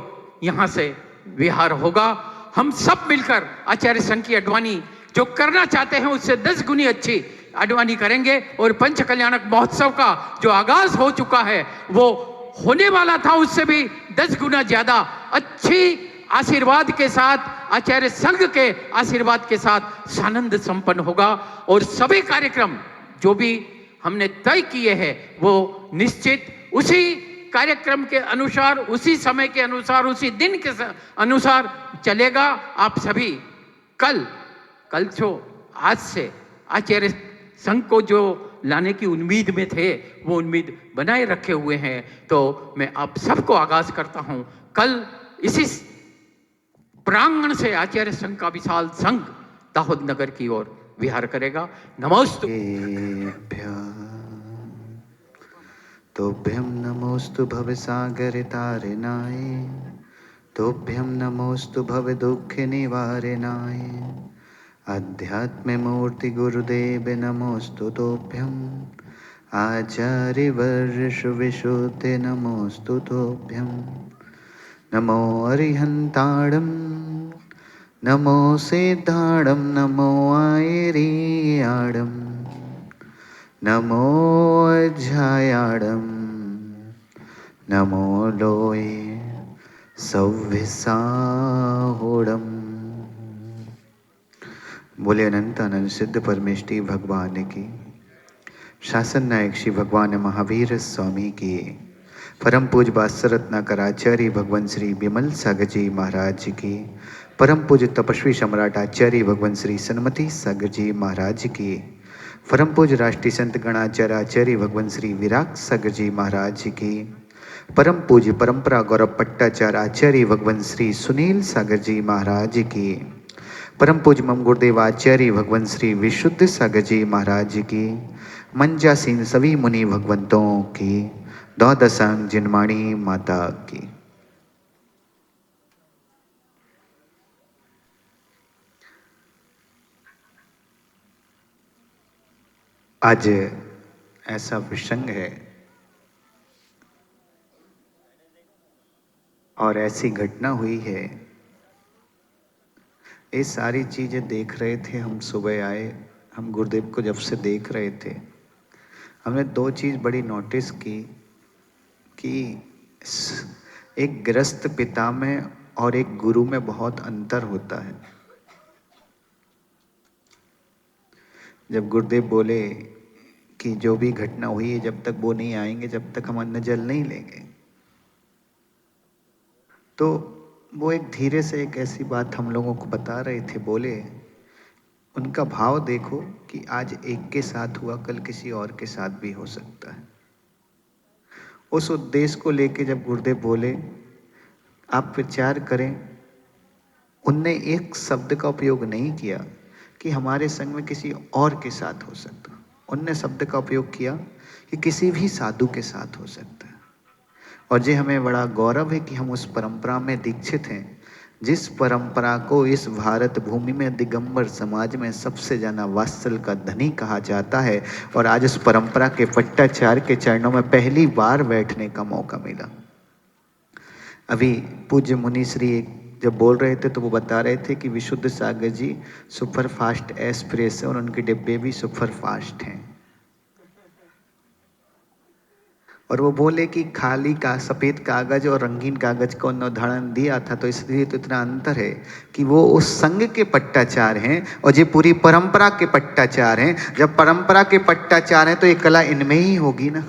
यहां से विहार होगा। हम सब मिलकर आचार्य संघ की अडवाणी जो करना चाहते हैं उससे 10 गुनी अच्छी अडवाणी करेंगे और पंच कल्याणक महोत्सव का जो आगाज हो चुका है वो होने वाला था उससे भी 10 गुना ज्यादा अच्छी आशीर्वाद के साथ, आचार्य संघ के आशीर्वाद के साथ सानंद संपन्न होगा और सभी कार्यक्रम जो भी हमने तय किए हैं वो निश्चित उसी कार्यक्रम के अनुसार, उसी समय के अनुसार, उसी दिन के अनुसार चलेगा। आप सभी कल जो आज से आचार्य संघ को जो लाने की उम्मीद में थे वो उम्मीद बनाए रखे हुए हैं। तो मैं आप सबको आगाज करता हूं, कल इसी प्रांगण से आचार्य संघ का विशाल संघ दाहोद नगर की ओर विहार करेगा। नमोस्तु तोभ्यं नमोस्तु भवसागरतारिणाय, तोभ्यं नमोस्तु भवदुःखनिवारणाय, अध्यात्ममूर्ति गुरुदेव नमोस्तु तोभ्यं, आचार्यवर्ष विशुद्धे नमोस्तु तोभ्यं, नमो अरिहन्ताणं, नमो सिद्धाणं, नमो आयर्याणं, नमो अध्यायाणं, नमो लोये सव्यसाहोडम्। बोले अनंत अनंत सिद्ध परमेष्टि भगवान की, शासन नायक श्री भगवान महावीर स्वामी की, परम पूज बासरत्नाकर आचार्य भगवान श्री विमल सागर जी महाराज की, परम पूज तपस्वी सम्राट आचार्य भगवान श्री सन्मति सागर जी महाराज की, परम पूज राष्ट्रीय संत गणाचार्य आचार्य भगवान श्री विराग सागर जी महाराज की, परम पूज परंपरा गौरव पट्टाचार्य आचार्य भगवान श्री सुनील सागर जी महाराज की, परम पूज मम गुरुदेव आचार्य भगवान श्री विशुद्ध सागर जी महाराज की, मंजासीन सभी मुनि भगवंतों की, द्वादशांग जिनमाणी माता की। आज ऐसा प्रसंग है और ऐसी घटना हुई है, ये सारी चीजें देख रहे थे हम। सुबह आए, हम गुरुदेव को जब से देख रहे थे, हमने 2 चीज बड़ी नोटिस की कि एक गृहस्थ पिता में और एक गुरु में बहुत अंतर होता है। जब गुरुदेव बोले कि जो भी घटना हुई है जब तक वो नहीं आएंगे जब तक हम अन्न जल नहीं लेंगे, तो वो एक धीरे से एक ऐसी बात हम लोगों को बता रहे थे, बोले उनका भाव देखो कि आज एक के साथ हुआ, कल किसी और के साथ भी हो सकता है। उस उद्देश्य को लेके जब गुरुदेव बोले आप विचार करें, उनने एक शब्द का उपयोग नहीं किया कि हमारे संग में किसी और के साथ हो सकता, उनने शब्द का उपयोग किया कि किसी भी साधु के साथ हो सकता है। और ये हमें बड़ा गौरव है कि हम उस परंपरा में दीक्षित हैं, जिस परंपरा को इस भारत भूमि में दिगंबर समाज में सबसे ज्यादा वात्सल का धनी कहा जाता है। और आज उस परंपरा के पट्टाचार्य के चरणों में पहली बार बैठने का मौका मिला। अभी पूज्य मुनि श्री जब बोल रहे थे तो वो बता रहे थे कि विशुद्ध सागर जी सुपर फास्ट एक्सप्रेस है और उनके डिब्बे भी सुपर फास्ट हैं। और वो बोले कि खाली का सफ़ेद कागज और रंगीन कागज का उन्होंने उदाहरण दिया था, तो इसलिए तो इतना अंतर है कि वो उस संघ के पट्टाचार हैं और ये पूरी परंपरा के पट्टाचार हैं। जब परंपरा के पट्टाचार हैं तो ये कला इनमें ही होगी ना।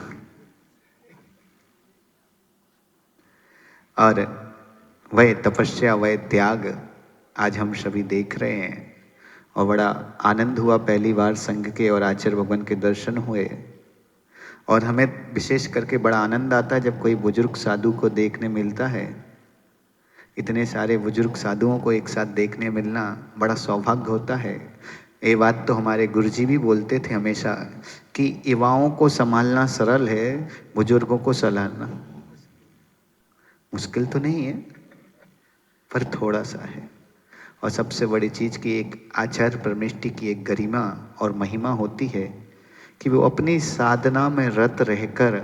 और वह तपस्या, वह त्याग आज हम सभी देख रहे हैं। और बड़ा आनंद हुआ, पहली बार संघ के और आचार्य भगवान के दर्शन हुए। और हमें विशेष करके बड़ा आनंद आता है जब कोई बुजुर्ग साधु को देखने मिलता है। इतने सारे बुजुर्ग साधुओं को एक साथ देखने मिलना बड़ा सौभाग्य होता है। ये बात तो हमारे गुरुजी भी बोलते थे हमेशा कि युवाओं को संभालना सरल है, बुजुर्गों को संभालना मुश्किल तो नहीं है, पर थोड़ा सा है। और सबसे बड़ी चीज़ की एक आचार्य परमेष्टि की एक गरिमा और महिमा होती है कि वो अपनी साधना में रत रहकर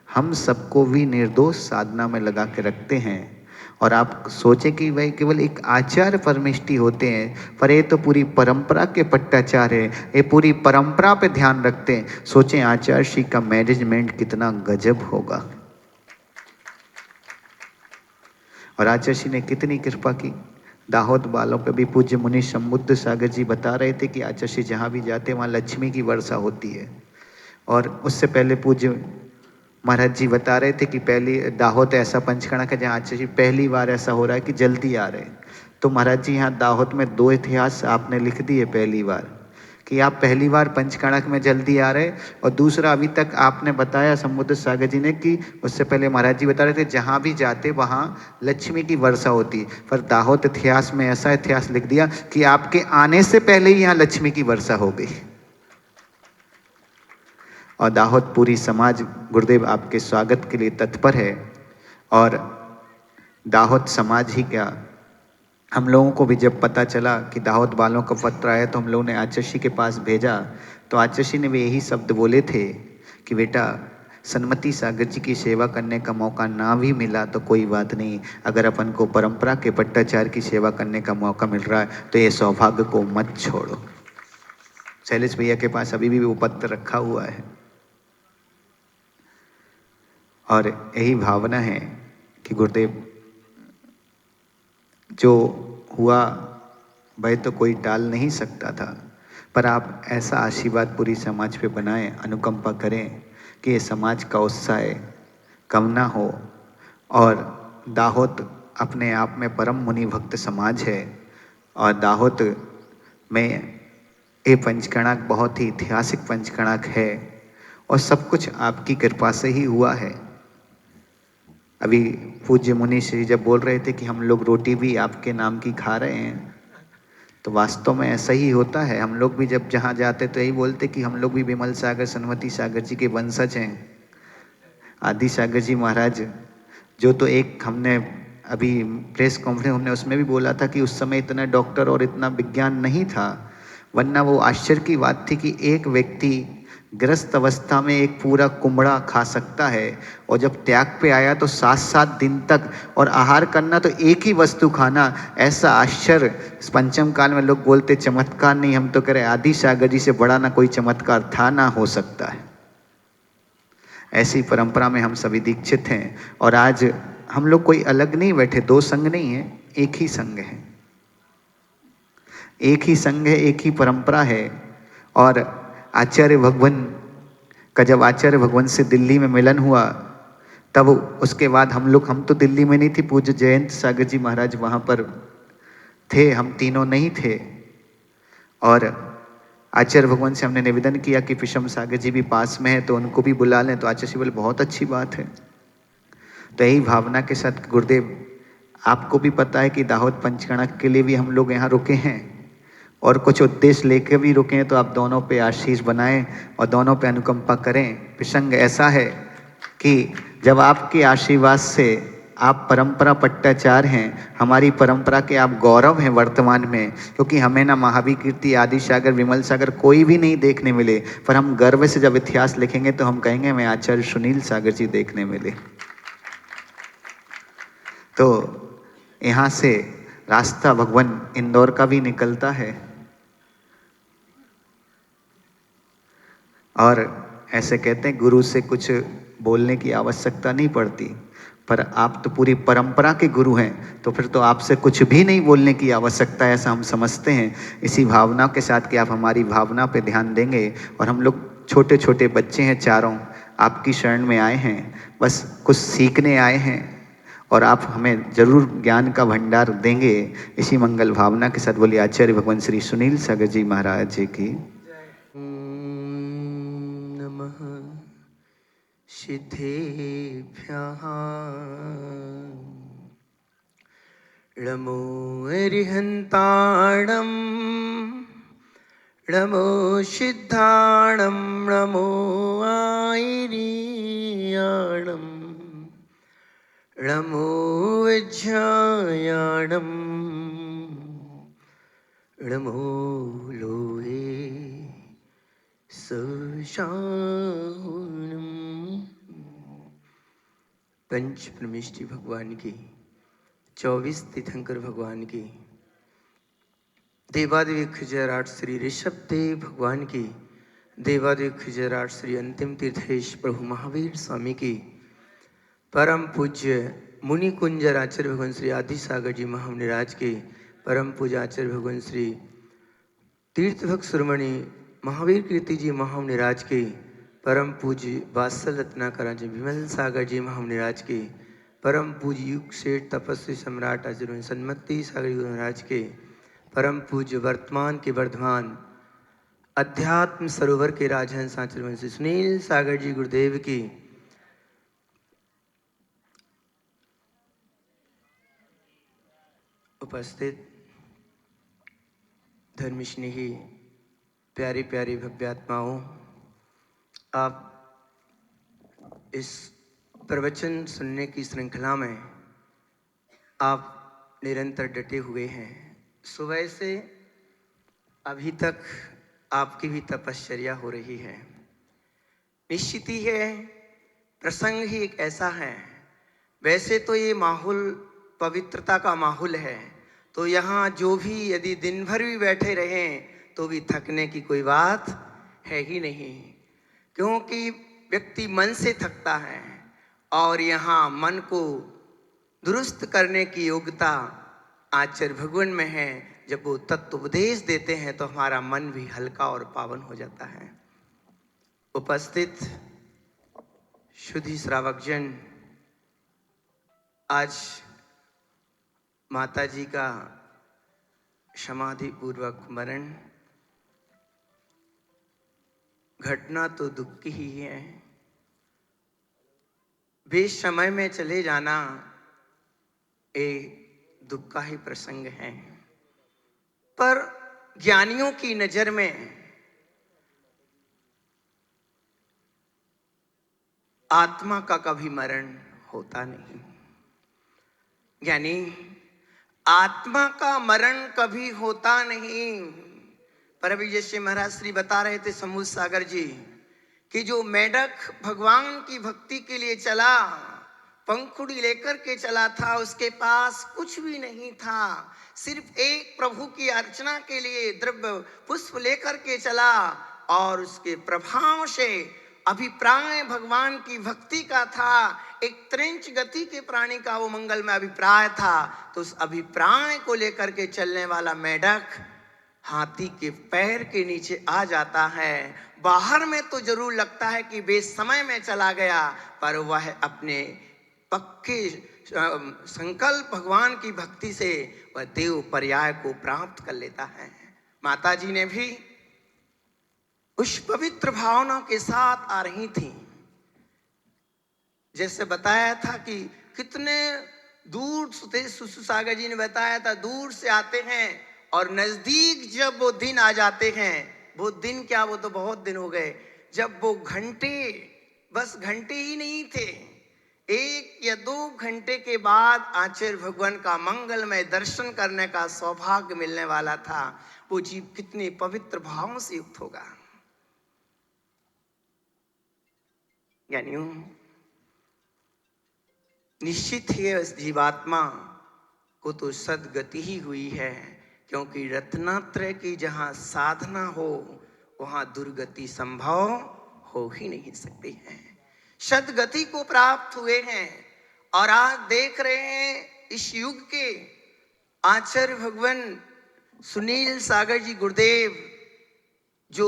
हम सबको भी निर्दोष साधना में लगा के रखते हैं। और आप सोचें कि वह केवल एक आचार्य परमेष्टि होते हैं, पर ये तो पूरी परंपरा के पट्टाचार है, ये पूरी परंपरा पे ध्यान रखते हैं। सोचें आचार्य श्री का मैनेजमेंट कितना गजब होगा। और आचार्य श्री ने कितनी कृपा की दाहोद वालों पे भी। पूज्य मुनि समुद्र सागर जी बता रहे थे कि आचार्य श्री जहाँ भी जाते हैं वहाँ लक्ष्मी की वर्षा होती है। और उससे पहले पूज्य महाराज जी बता रहे थे कि पहली दाहोद ऐसा पंचकणक है जहाँ आचार्य श्री पहली बार ऐसा हो रहा है कि जल्दी आ रहे हैं। तो महाराज जी यहाँ दाहोद में 2 इतिहास आपने लिख दिए। पहली बार कि आप पहली बार पंचकणक में जल्दी आ रहे, और दूसरा अभी तक आपने बताया समुद्र सागर जी ने कि उससे पहले महाराज जी बता रहे थे जहाँ भी जाते वहाँ लक्ष्मी की वर्षा होती। पर दाहोद इतिहास में ऐसा इतिहास लिख दिया कि आपके आने से पहले ही यहाँ लक्ष्मी की वर्षा हो गई। और दाहोद पूरी समाज गुरुदेव आपके स्वागत के लिए तत्पर है। और दाहोद समाज ही क्या, हम लोगों को भी जब पता चला कि दाहोद वालों का पत्र आया तो हम लोगों ने आचार्य श्री के पास भेजा। तो आचार्य श्री ने भी यही शब्द बोले थे कि बेटा सन्मति सागर जी की सेवा करने का मौका ना भी मिला तो कोई बात नहीं, अगर अपन को परंपरा के पट्टाचार की सेवा करने का मौका मिल रहा है तो ये सौभाग्य को मत छोड़ो। शैलेश भैया के पास अभी भी वो पत्र रखा हुआ है। और यही भावना है कि गुरुदेव जो हुआ वह तो कोई टाल नहीं सकता था, पर आप ऐसा आशीर्वाद पूरी समाज पे बनाएं, अनुकंपा करें कि ये समाज का उत्साह कम ना हो। और दाहोद अपने आप में परम मुनि भक्त समाज है। और दाहोद में ये पंचकणक बहुत ही ऐतिहासिक पंचकणक है और सब कुछ आपकी कृपा से ही हुआ है। अभी पूज्य मुनि श्री जब बोल रहे थे कि हम लोग रोटी भी आपके नाम की खा रहे हैं, तो वास्तव में ऐसा ही होता है। हम लोग भी जब जहाँ जाते तो यही बोलते कि हम लोग भी विमल सागर सन्मति सागर जी के वंशज हैं। आदि सागर जी महाराज जो तो एक हमने अभी प्रेस कॉन्फ्रेंस हमने उसमें भी बोला था कि उस समय इतना डॉक्टर और इतना विज्ञान नहीं था, वरना वो आश्चर्य की बात थी कि एक व्यक्ति ग्रस्त अवस्था में एक पूरा कुमड़ा खा सकता है, और जब त्याग पे आया तो 7-7 दिन तक और आहार करना तो एक ही वस्तु खाना। ऐसा आश्चर्य पंचम काल में लोग बोलते चमत्कार नहीं, हम तो कह रहे आदि सागर जी से बड़ा ना कोई चमत्कार था ना हो सकता है। ऐसी परंपरा में हम सभी दीक्षित हैं। और आज हम लोग कोई अलग नहीं बैठे, 2 संघ नहीं है, एक ही संघ है, एक ही संघ है, एक ही परंपरा है। और आचार्य भगवान का जब आचार्य भगवान से दिल्ली में मिलन हुआ तब उसके बाद हम तो दिल्ली में नहीं थे, पूज्य जयंत सागर जी महाराज वहाँ पर थे, हम तीनों नहीं थे। और आचार्य भगवान से हमने निवेदन किया कि विषम सागर जी भी पास में है तो उनको भी बुला लें, तो आचार्य जी बोले बहुत अच्छी बात है। तो यही भावना के साथ गुरुदेव, आपको भी पता है कि दाहोद पंचकणक के लिए भी हम लोग यहाँ रुके हैं और कुछ उद्देश्य लेके भी रुके हैं, तो आप दोनों पे आशीष बनाएं और दोनों पे अनुकंपा करें। प्रसंग ऐसा है कि जब आपके आशीर्वाद से, आप परंपरा पट्टाचार हैं, हमारी परंपरा के आप गौरव हैं वर्तमान में, क्योंकि हमें ना महावीर कीर्ति, आदि सागर, विमल सागर कोई भी नहीं देखने मिले, पर हम गर्व से जब इतिहास लिखेंगे तो हम कहेंगे हमें आचार्य सुनील सागर जी देखने मिले। तो यहाँ से रास्ता भगवान इंदौर का भी निकलता है और ऐसे कहते हैं गुरु से कुछ बोलने की आवश्यकता नहीं पड़ती, पर आप तो पूरी परंपरा के गुरु हैं, तो फिर तो आपसे कुछ भी नहीं बोलने की आवश्यकता है, ऐसा हम समझते हैं। इसी भावना के साथ कि आप हमारी भावना पे ध्यान देंगे, और हम लोग छोटे छोटे बच्चे हैं चारों, आपकी शरण में आए हैं, बस कुछ सीखने आए हैं और आप हमें जरूर ज्ञान का भंडार देंगे। इसी मंगल भावना के साथ बोलिए आचार्य भगवान श्री सुनील सागर जी महाराज जी की। नमः सिद्धेभ्यः नमो अरिहन्ताणं नमो सिद्धाणं नमो आयर्याणं नमो वज्रायाणं नमो लोहे सशाहुनम। पंच परमेष्टि भगवान की, 24 तीर्थंकर भगवान की, देवादेव खिजराट श्री ऋषभ देव भगवान की, देवादेव खिजराट श्री अंतिम तीर्थेश प्रभु महावीर स्वामी की, परम पूज्य मुनि कुंजर आचार्य भगवान श्री आदि सागर जी महामुनिराज के, परम पूज्य आचार्य भगवान श्री तीर्थभक्त शिरोमणि महावीर कीर्ति जी महामुनिराज के, परम पूज्य वात्सल रत्नाकर जी विमल सागर जी महामुनिराज के, परम पूज्य युग सेठ तपस्वी सम्राट आचार्य सन्मति सागर जी महाराज के, परम पूज्य वर्तमान के वर्धमान अध्यात्म सरोवर के राजहंस आचार्य श्री सुनील सागर जी गुरुदेव की, उपस्थित धर्मस्नेही प्यारी प्यारी भव्यात्माओं, आप इस प्रवचन सुनने की श्रृंखला में आप निरंतर डटे हुए हैं। सुबह से अभी तक आपकी भी तपश्चर्या हो रही है। निश्चित ही है, प्रसंग ही एक ऐसा है। वैसे तो ये माहौल पवित्रता का माहौल है, तो यहाँ जो भी यदि दिन भर भी बैठे रहें तो भी थकने की कोई बात है ही नहीं, क्योंकि व्यक्ति मन से थकता है और यहाँ मन को दुरुस्त करने की योग्यता आचार्य भगवान में है। जब वो तत्व उपदेश देते हैं तो हमारा मन भी हल्का और पावन हो जाता है। उपस्थित शुद्धि श्रावकजन, आज माता जी का समाधि पूर्वक मरण, घटना तो दुख की ही है। बेश समय में चले जाना एक दुख का ही प्रसंग है, पर ज्ञानियों की नजर में आत्मा का कभी मरण होता नहीं। यानी आत्मा का मरण कभी होता नहीं। पर अभी जैसे महाराज श्री बता रहे थे समुद्र सागर जी कि जो मेढक भगवान की भक्ति के लिए चला, पंखुड़ी लेकर के चला था, उसके पास कुछ भी नहीं था, सिर्फ एक प्रभु की अर्चना के लिए द्रव्य पुष्प लेकर के चला और उसके प्रभाव से अभिप्राय भगवान की भक्ति का था। एक त्रिंच गति के प्राणी का वो मंगल में अभिप्राय था, तो उस अभिप्राय को लेकर के चलने वाला मेढक हाथी के पैर के नीचे आ जाता है। बाहर में तो जरूर लगता है कि बेसमय में चला गया, पर वह अपने पक्के संकल्प भगवान की भक्ति से वह देव पर्याय को प्राप्त कर लेता है। माता जी ने भी उस पवित्र भावना के साथ आ रही थी। जैसे बताया था कि कितने दूर सागर जी ने बताया था, दूर से आते हैं और नजदीक जब वो दिन आ जाते हैं, वो दिन क्या, वो तो बहुत दिन हो गए, जब वो घंटे, बस घंटे ही नहीं थे, 1 या 2 घंटे के बाद आचार्य भगवान का मंगलमय दर्शन करने का सौभाग्य मिलने वाला था। वो जीव कितने पवित्र भावों से युक्त होगा। यानी निश्चित ही उस जीवात्मा को तो सदगति ही हुई है, क्योंकि रत्नात्रय की जहां साधना हो वहां दुर्गति संभव हो ही नहीं सकती है। सदगति को प्राप्त हुए हैं और आज देख रहे हैं इस युग के आचार्य भगवान सुनील सागर जी गुरुदेव, जो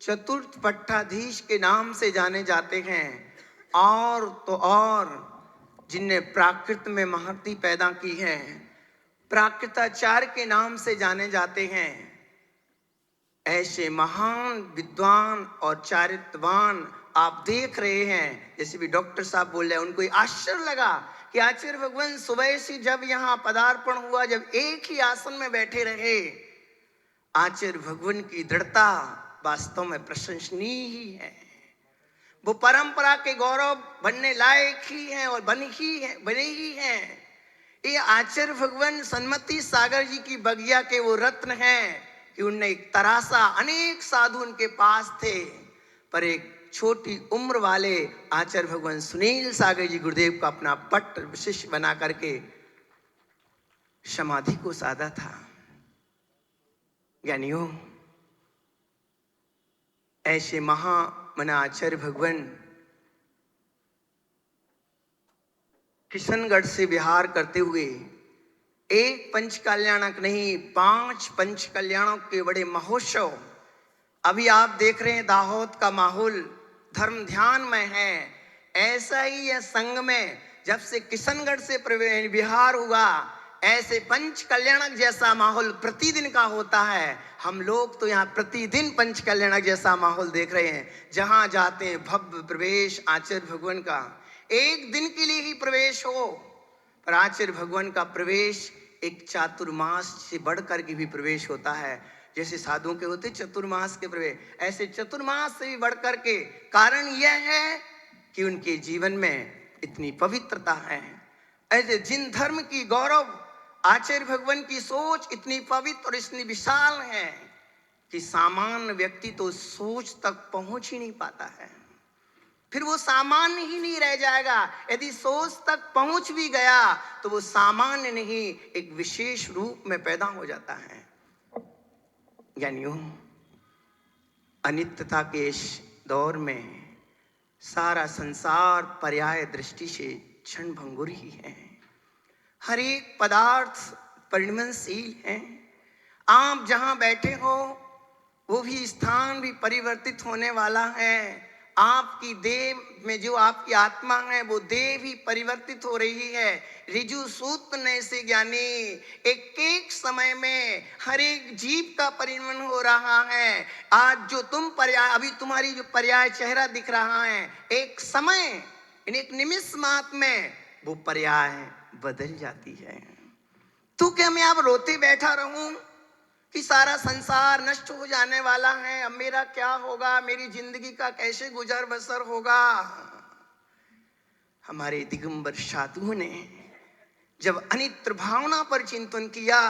चतुर्थ पट्टाधीश के नाम से जाने जाते हैं, और तो और जिनने प्राकृत में महती पैदा की है, प्राकृताचार्य के नाम से जाने जाते हैं। ऐसे महान विद्वान और चारित्रवान आप देख रहे हैं। जैसे भी डॉक्टर साहब बोल रहे हैं, उनको आश्चर्य लगा कि आचार्य भगवान सुबह से जब यहाँ पदार्पण हुआ, जब एक ही आसन में बैठे रहे, आचार्य भगवान की दृढ़ता वास्तव में प्रशंसनीय ही है। वो परंपरा के गौरव बनने लायक ही हैं और बने ही हैं। ये आचार्य भगवान सन्मति सागर जी की बगिया के वो रत्न हैं कि उनने एक तरासा, अनेक साधु उनके पास थे, पर एक छोटी उम्र वाले आचार्य भगवान सुनील सागर जी गुरुदेव का अपना पट शिष्य बना करके समाधि को साधा था। ज्ञानियों, ऐसे महामना आचार्य भगवान किशनगढ़ से विहार करते हुए एक पंच कल्याणक नहीं, 5 पंच कल्याणक के बड़े महोत्सव। अभी आप देख रहे हैं दाहोद का माहौल धर्म ध्यान में है। ऐसा ही है संघ में जब से किशनगढ़ से विहार हुआ, ऐसे पंच कल्याणक जैसा माहौल प्रतिदिन का होता है। हम लोग तो यहाँ प्रतिदिन पंच कल्याणक जैसा माहौल देख रहे हैं। जहां जाते हैं भव्य प्रवेश आचार्य भगवान का, एक दिन के लिए ही प्रवेश हो, पर आचार्य भगवान का प्रवेश एक चातुर्मास से बढ़कर के भी प्रवेश होता है। जैसे साधुओं के होते चतुर्मास के प्रवेश, ऐसे चतुर्मास से भी बढ़कर के। कारण यह है कि उनके जीवन में इतनी पवित्रता है। ऐसे जिन धर्म की गौरव, आचार्य भगवान की सोच इतनी पवित्र और इतनी विशाल है कि सामान्य व्यक्ति तो सोच तक पहुंच ही नहीं पाता है। फिर वो सामान्य ही नहीं रह जाएगा। यदि सोच तक पहुंच भी गया तो वो सामान्य नहीं, एक विशेष रूप में पैदा हो जाता है। ज्ञानियों, अनित्यता के इस दौर में सारा संसार पर्याय दृष्टि से क्षण भंगुर ही है। हर एक पदार्थ परिणमनशील है। आप जहां बैठे हो वो भी स्थान भी परिवर्तित होने वाला है। आपकी देह में जो आपकी आत्मा है वो देह भी परिवर्तित हो रही है। ऋजु सूत्र ने से ज्ञानी एक एक समय में हर एक जीव का परिणमन हो रहा है। आज जो तुम पर्याय, अभी तुम्हारी जो पर्याय चेहरा दिख रहा है, एक समय, एक निमिष मात्र में वो पर्याय बदल जाती है। तो क्या मैं अब रोते बैठा रहूं कि सारा संसार नष्ट हो जाने वाला है, अब मेरा क्या होगा, मेरी जिंदगी का कैसे गुजर बसर होगा? हमारे दिगंबर साधुओं ने जब अनित्य भावना पर चिंतन किया,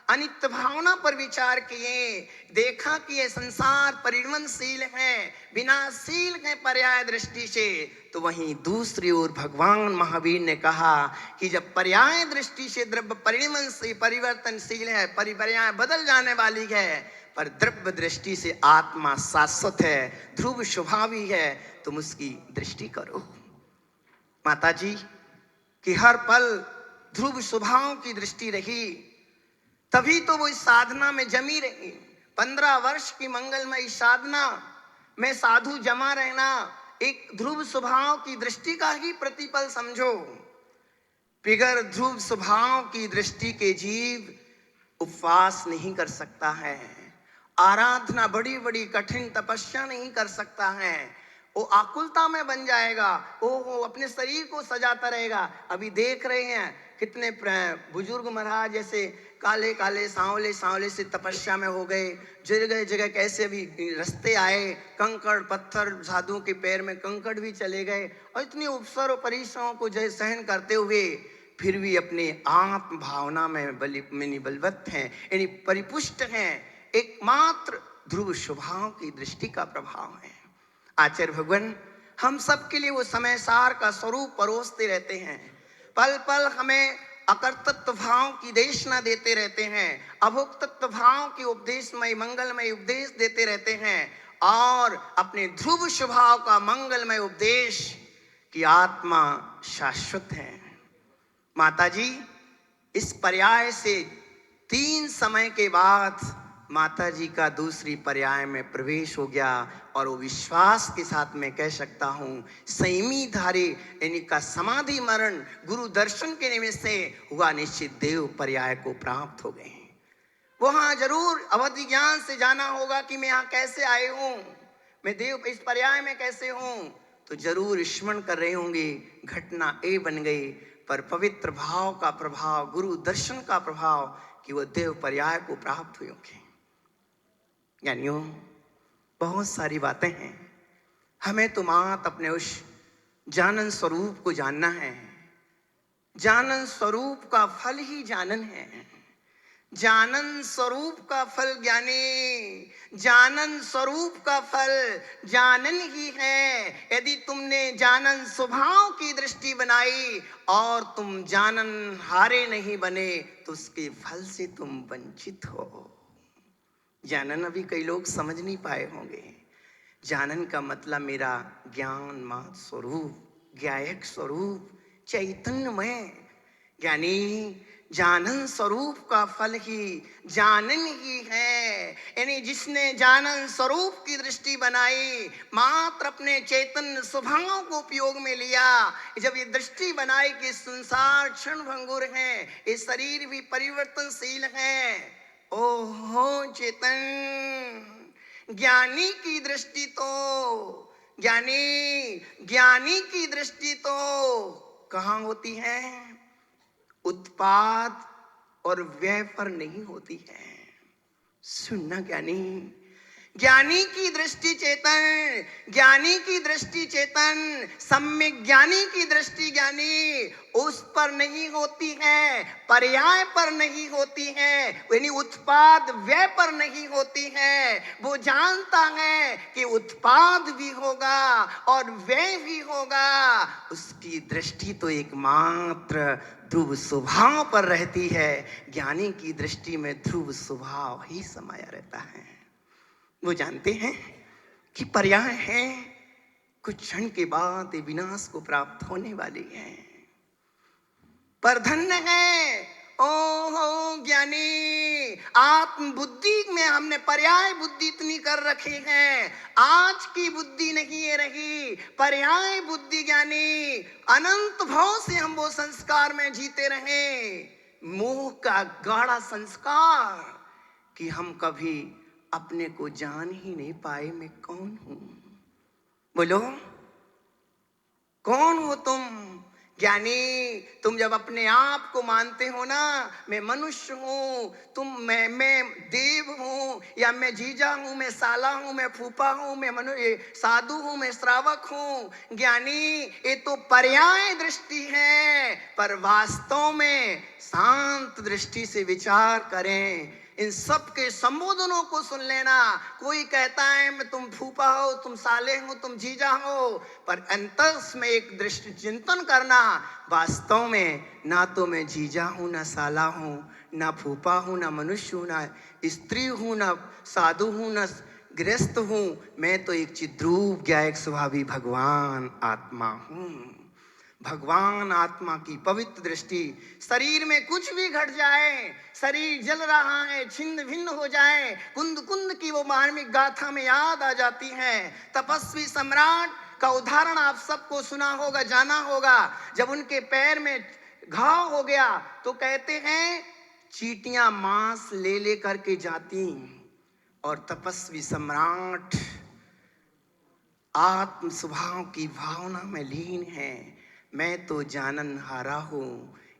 अनित्य भावना पर विचार किए, देखा कि ये संसार परिणमनशील है, विनाशशील है पर्याय दृष्टि से, तो वहीं दूसरी ओर भगवान महावीर ने कहा कि जब पर्याय दृष्टि से द्रव्य परिणमनशील परिवर्तनशील है, पर्याय बदल जाने वाली है, पर द्रव्य दृष्टि से आत्मा शाश्वत है, ध्रुव स्वभावी है, तुम उसकी दृष्टि करो। माता जी की हर पल ध्रुव स्वभाव की दृष्टि रही, तभी तो वो इस साधना में जमी रही। 15 वर्ष की मंगलमयी साधना में साधु जमा रहना एक ध्रुव स्वभाव की दृष्टि का ही प्रतिफल समझो। बिगर ध्रुव स्वभाव की दृष्टि के जीव उपवास नहीं कर सकता है, आराधना बड़ी बड़ी कठिन तपस्या नहीं कर सकता है, वो आकुलता में बन जाएगा, वो अपने शरीर को सजाता रहेगा। अभी देख रहे हैं कितने बुजुर्ग महाराज जैसे काले काले सांवले सांवले से तपस्या में हो गए, जगह जगह कैसे भी रास्ते आए, कंकड़ पत्थर, साधुओं के पैर में कंकड़ भी चले गए, और इतनी उपसर और परिश्रमों को जय सहन करते हुए फिर भी अपने आत्म भावना में बलवत्त हैं, यानी परिपुष्ट हैं। एकमात्र ध्रुव स्वभाव की दृष्टि का प्रभाव है। आचार्य भगवान हम सब के लिए वो समय सार का स्वरूप परोसते रहते हैं, पल पल हमें अकर्तृत्व भाव की देशना देते रहते हैं, अभोक्तृत्व भाव की उपदेशमय मंगलमय उपदेश देते रहते हैं, और अपने ध्रुव स्वभाव का मंगलमय उपदेश कि आत्मा शाश्वत है। माता जी इस पर्याय से 3 समय के बाद माता जी का दूसरी पर्याय में प्रवेश हो गया, और वो विश्वास के साथ मैं कह सकता हूँ संयमी धारे यानी का समाधि मरण गुरु दर्शन के निमित्त से हुआ निश्चित देव पर्याय को प्राप्त हो गए। वहाँ जरूर अवधि ज्ञान से जाना होगा कि मैं यहाँ कैसे आए हूँ, मैं देव इस पर्याय में कैसे हूँ, तो जरूर स्मरण कर रहे होंगे घटना ए बन गई, पर पवित्र भाव का प्रभाव, गुरु दर्शन का प्रभाव कि वो देव पर्याय को प्राप्त हुए होंगे। ज्ञानियों बहुत सारी बातें हैं, हमें तो मात अपने उस जानन स्वरूप को जानना है। जानन स्वरूप का फल ही जानन है, जानन स्वरूप का फल ज्ञानी, जानन स्वरूप का फल जानन ही है। यदि तुमने जानन स्वभाव की दृष्टि बनाई और तुम जानन हारे नहीं बने तो उसके फल से तुम वंचित हो। जानन अभी कई लोग समझ नहीं पाए होंगे। जानन का मतलब मेरा ज्ञान मात स्वरूप, ज्ञायक स्वरूप, चैतन्यमय। ज्ञानी जानन स्वरूप का फल ही जानन ही है, यानी जिसने जानन स्वरूप की दृष्टि बनाई, मात्र अपने चैतन्य स्वभाव को उपयोग में लिया। जब ये दृष्टि बनाई कि संसार क्षण भंगुर है, ये शरीर भी परिवर्तनशील है, ओहो चेतन ज्ञानी की दृष्टि तो ज्ञानी की दृष्टि तो कहाँ होती है? उत्पाद और व्यय पर नहीं होती है। सुनना ज्ञानी, ज्ञानी की दृष्टि चेतन, ज्ञानी की दृष्टि चेतन, सम्यक ज्ञानी की दृष्टि ज्ञानी, उस पर नहीं होती है, पर्याय पर नहीं होती है, यानी उत्पाद व्यय पर नहीं होती है। वो जानता है कि उत्पाद भी होगा और व्यय भी होगा, उसकी दृष्टि तो एकमात्र ध्रुव स्वभाव पर रहती है। ज्ञानी की दृष्टि में ध्रुव स्वभाव ही समाया रहता है। वो जानते हैं कि पर्याय है, कुछ क्षण के बाद विनाश को प्राप्त होने वाली है, पर धन्य है ओहो ज्ञानी। आत्म बुद्धि में हमने पर्याय बुद्धि इतनी कर रखी है, आज की बुद्धि नहीं रही, पर्याय बुद्धि ज्ञानी। अनंत भाव से हम वो संस्कार में जीते रहे, मोह का गाढ़ा संस्कार कि हम कभी अपने को जान ही नहीं पाए मैं कौन हूं। बोलो कौन हो तुम? ज्ञानी तुम जब अपने आप को मानते हो ना, मैं मनुष्य हूं, मैं देव हूं, या मैं जीजा हूं, मैं साला हूं, मैं फूफा हूं, मैं साधु हूं, मैं श्रावक हूं। ज्ञानी ये तो पर्याय दृष्टि है, पर वास्तव में शांत दृष्टि से विचार करें, इन सब के संबोधनों को सुन लेना। कोई कहता है मैं तुम फूफा हो, तुम साले हो, तुम जीजा हो, पर अंतस में एक दृष्टि चिंतन करना, वास्तव में ना तो मैं जीजा हूं, ना साला हूं, ना फूफा हूं, ना मनुष्य हूं, ना स्त्री हूं, ना साधु हूं, ना गृहस्थ हूं, मैं तो एक चिद्रूप ज्ञायक स्वभावी भगवान आत्मा हूं। भगवान आत्मा की पवित्र दृष्टि। शरीर में कुछ भी घट जाए, शरीर जल रहा है, छिन्न भिन्न हो जाए, कुंद कुंद की वो मार्मिक गाथा में याद आ जाती है। तपस्वी सम्राट का उदाहरण आप सबको सुना होगा, जाना होगा। जब उनके पैर में घाव हो गया तो कहते हैं चींटियां मांस ले ले करके जाती, और तपस्वी सम्राट आत्म स्वभाव की भावना में लीन है। मैं तो जानन हारा हूं,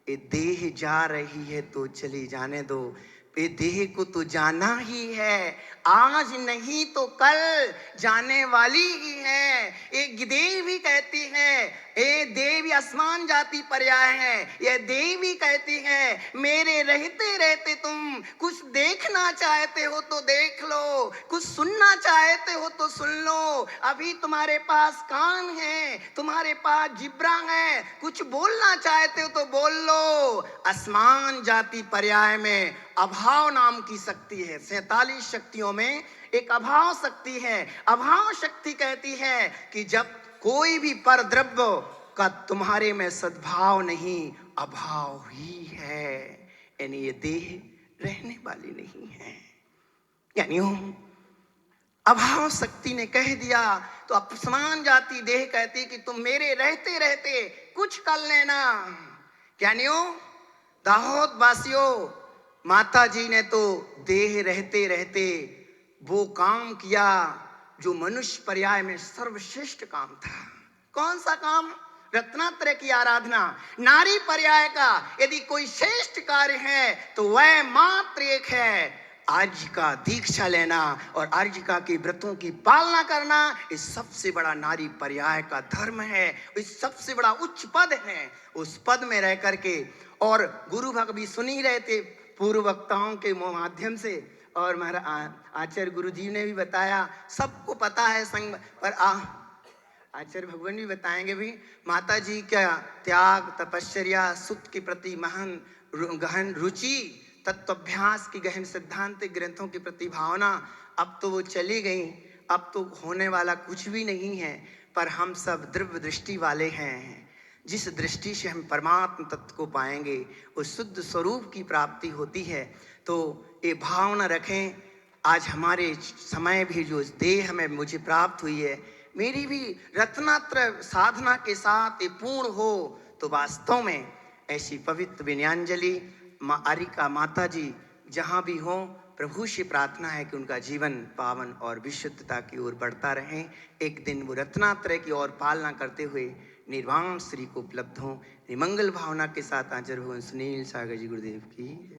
ये देह जा रही है तो चली जाने दो, ये देह को तो जाना ही है, आज नहीं तो कल जाने वाली ही है। एक देवी कहती है, ये देवी आसमान जाति पर्याय है, ये देवी कहती है मेरे रहते रहते तुम कुछ देखना चाहते हो तो देख लो, कुछ सुनना चाहते हो तो सुन लो। अभी तुम्हारे पास कान है, तुम्हारे पास जिब्रा है, कुछ बोलना चाहते हो तो बोल लो। आसमान जाति पर्याय में अभाव नाम की शक्ति है। 47 शक्तियों में एक अभाव शक्ति है। अभाव शक्ति कहती है कि जब कोई भी पर द्रव्य का तुम्हारे में सद्भाव नहीं, अभाव ही है, यानी ये देह रहने वाली नहीं है। यानी अभाव शक्ति ने कह दिया तो अपसमान जाति देह कहती कि तुम मेरे रहते रहते कुछ कर लेना। यानी दाहोद वासियों, माता जी ने तो देह रहते रहते वो काम किया जो मनुष्य पर्याय में सर्वश्रेष्ठ काम था। कौन सा काम? रत्नात्रय की आराधना। नारी पर्याय का यदि कोई श्रेष्ठ कार्य है तो वह मात्र एक है, आर्जिका दीक्षा लेना और आर्जिका के व्रतों की पालना करना। इस सबसे बड़ा नारी पर्याय का धर्म है, इस सबसे बड़ा उच्च पद है। उस पद में रह करके, और गुरु भक्त भी सुन ही रहे थे पूर्व वक्ताओं के माध्यम से, और महाराज आचार्य गुरु जी ने भी बताया, सबको पता है संग पर आचार्य भगवान भी बताएंगे भी। माता जी का त्याग, तपश्चर्या, सुख के प्रति महान गहन रुचि, तत्वाभ्यास की गहन सिद्धांत ग्रंथों के प्रति भावना, अब तो वो चली गई, अब तो होने वाला कुछ भी नहीं है। पर हम सब दिव्य दृष्टि वाले हैं, जिस दृष्टि से हम परमात्म तत्व को पाएंगे, उस शुद्ध स्वरूप की प्राप्ति होती है। तो ये भावना रखें। आज हमारे समय भी जो देह में मुझे प्राप्त हुई है, मेरी भी रत्नात्रय साधना के साथ ये पूर्ण हो, तो वास्तव में ऐसी पवित्र विनयांजलि माँ आरिका माता जी जहाँ भी हो, प्रभु से प्रार्थना है कि उनका जीवन पावन और विशुद्धता की ओर बढ़ता रहे। एक दिन वो रत्नात्रय की ओर पालना करते हुए निर्वाण श्री को उपलब्ध हों। मंगल भावना के साथ आचार्य भगवान सुनील सागर जी गुरुदेव की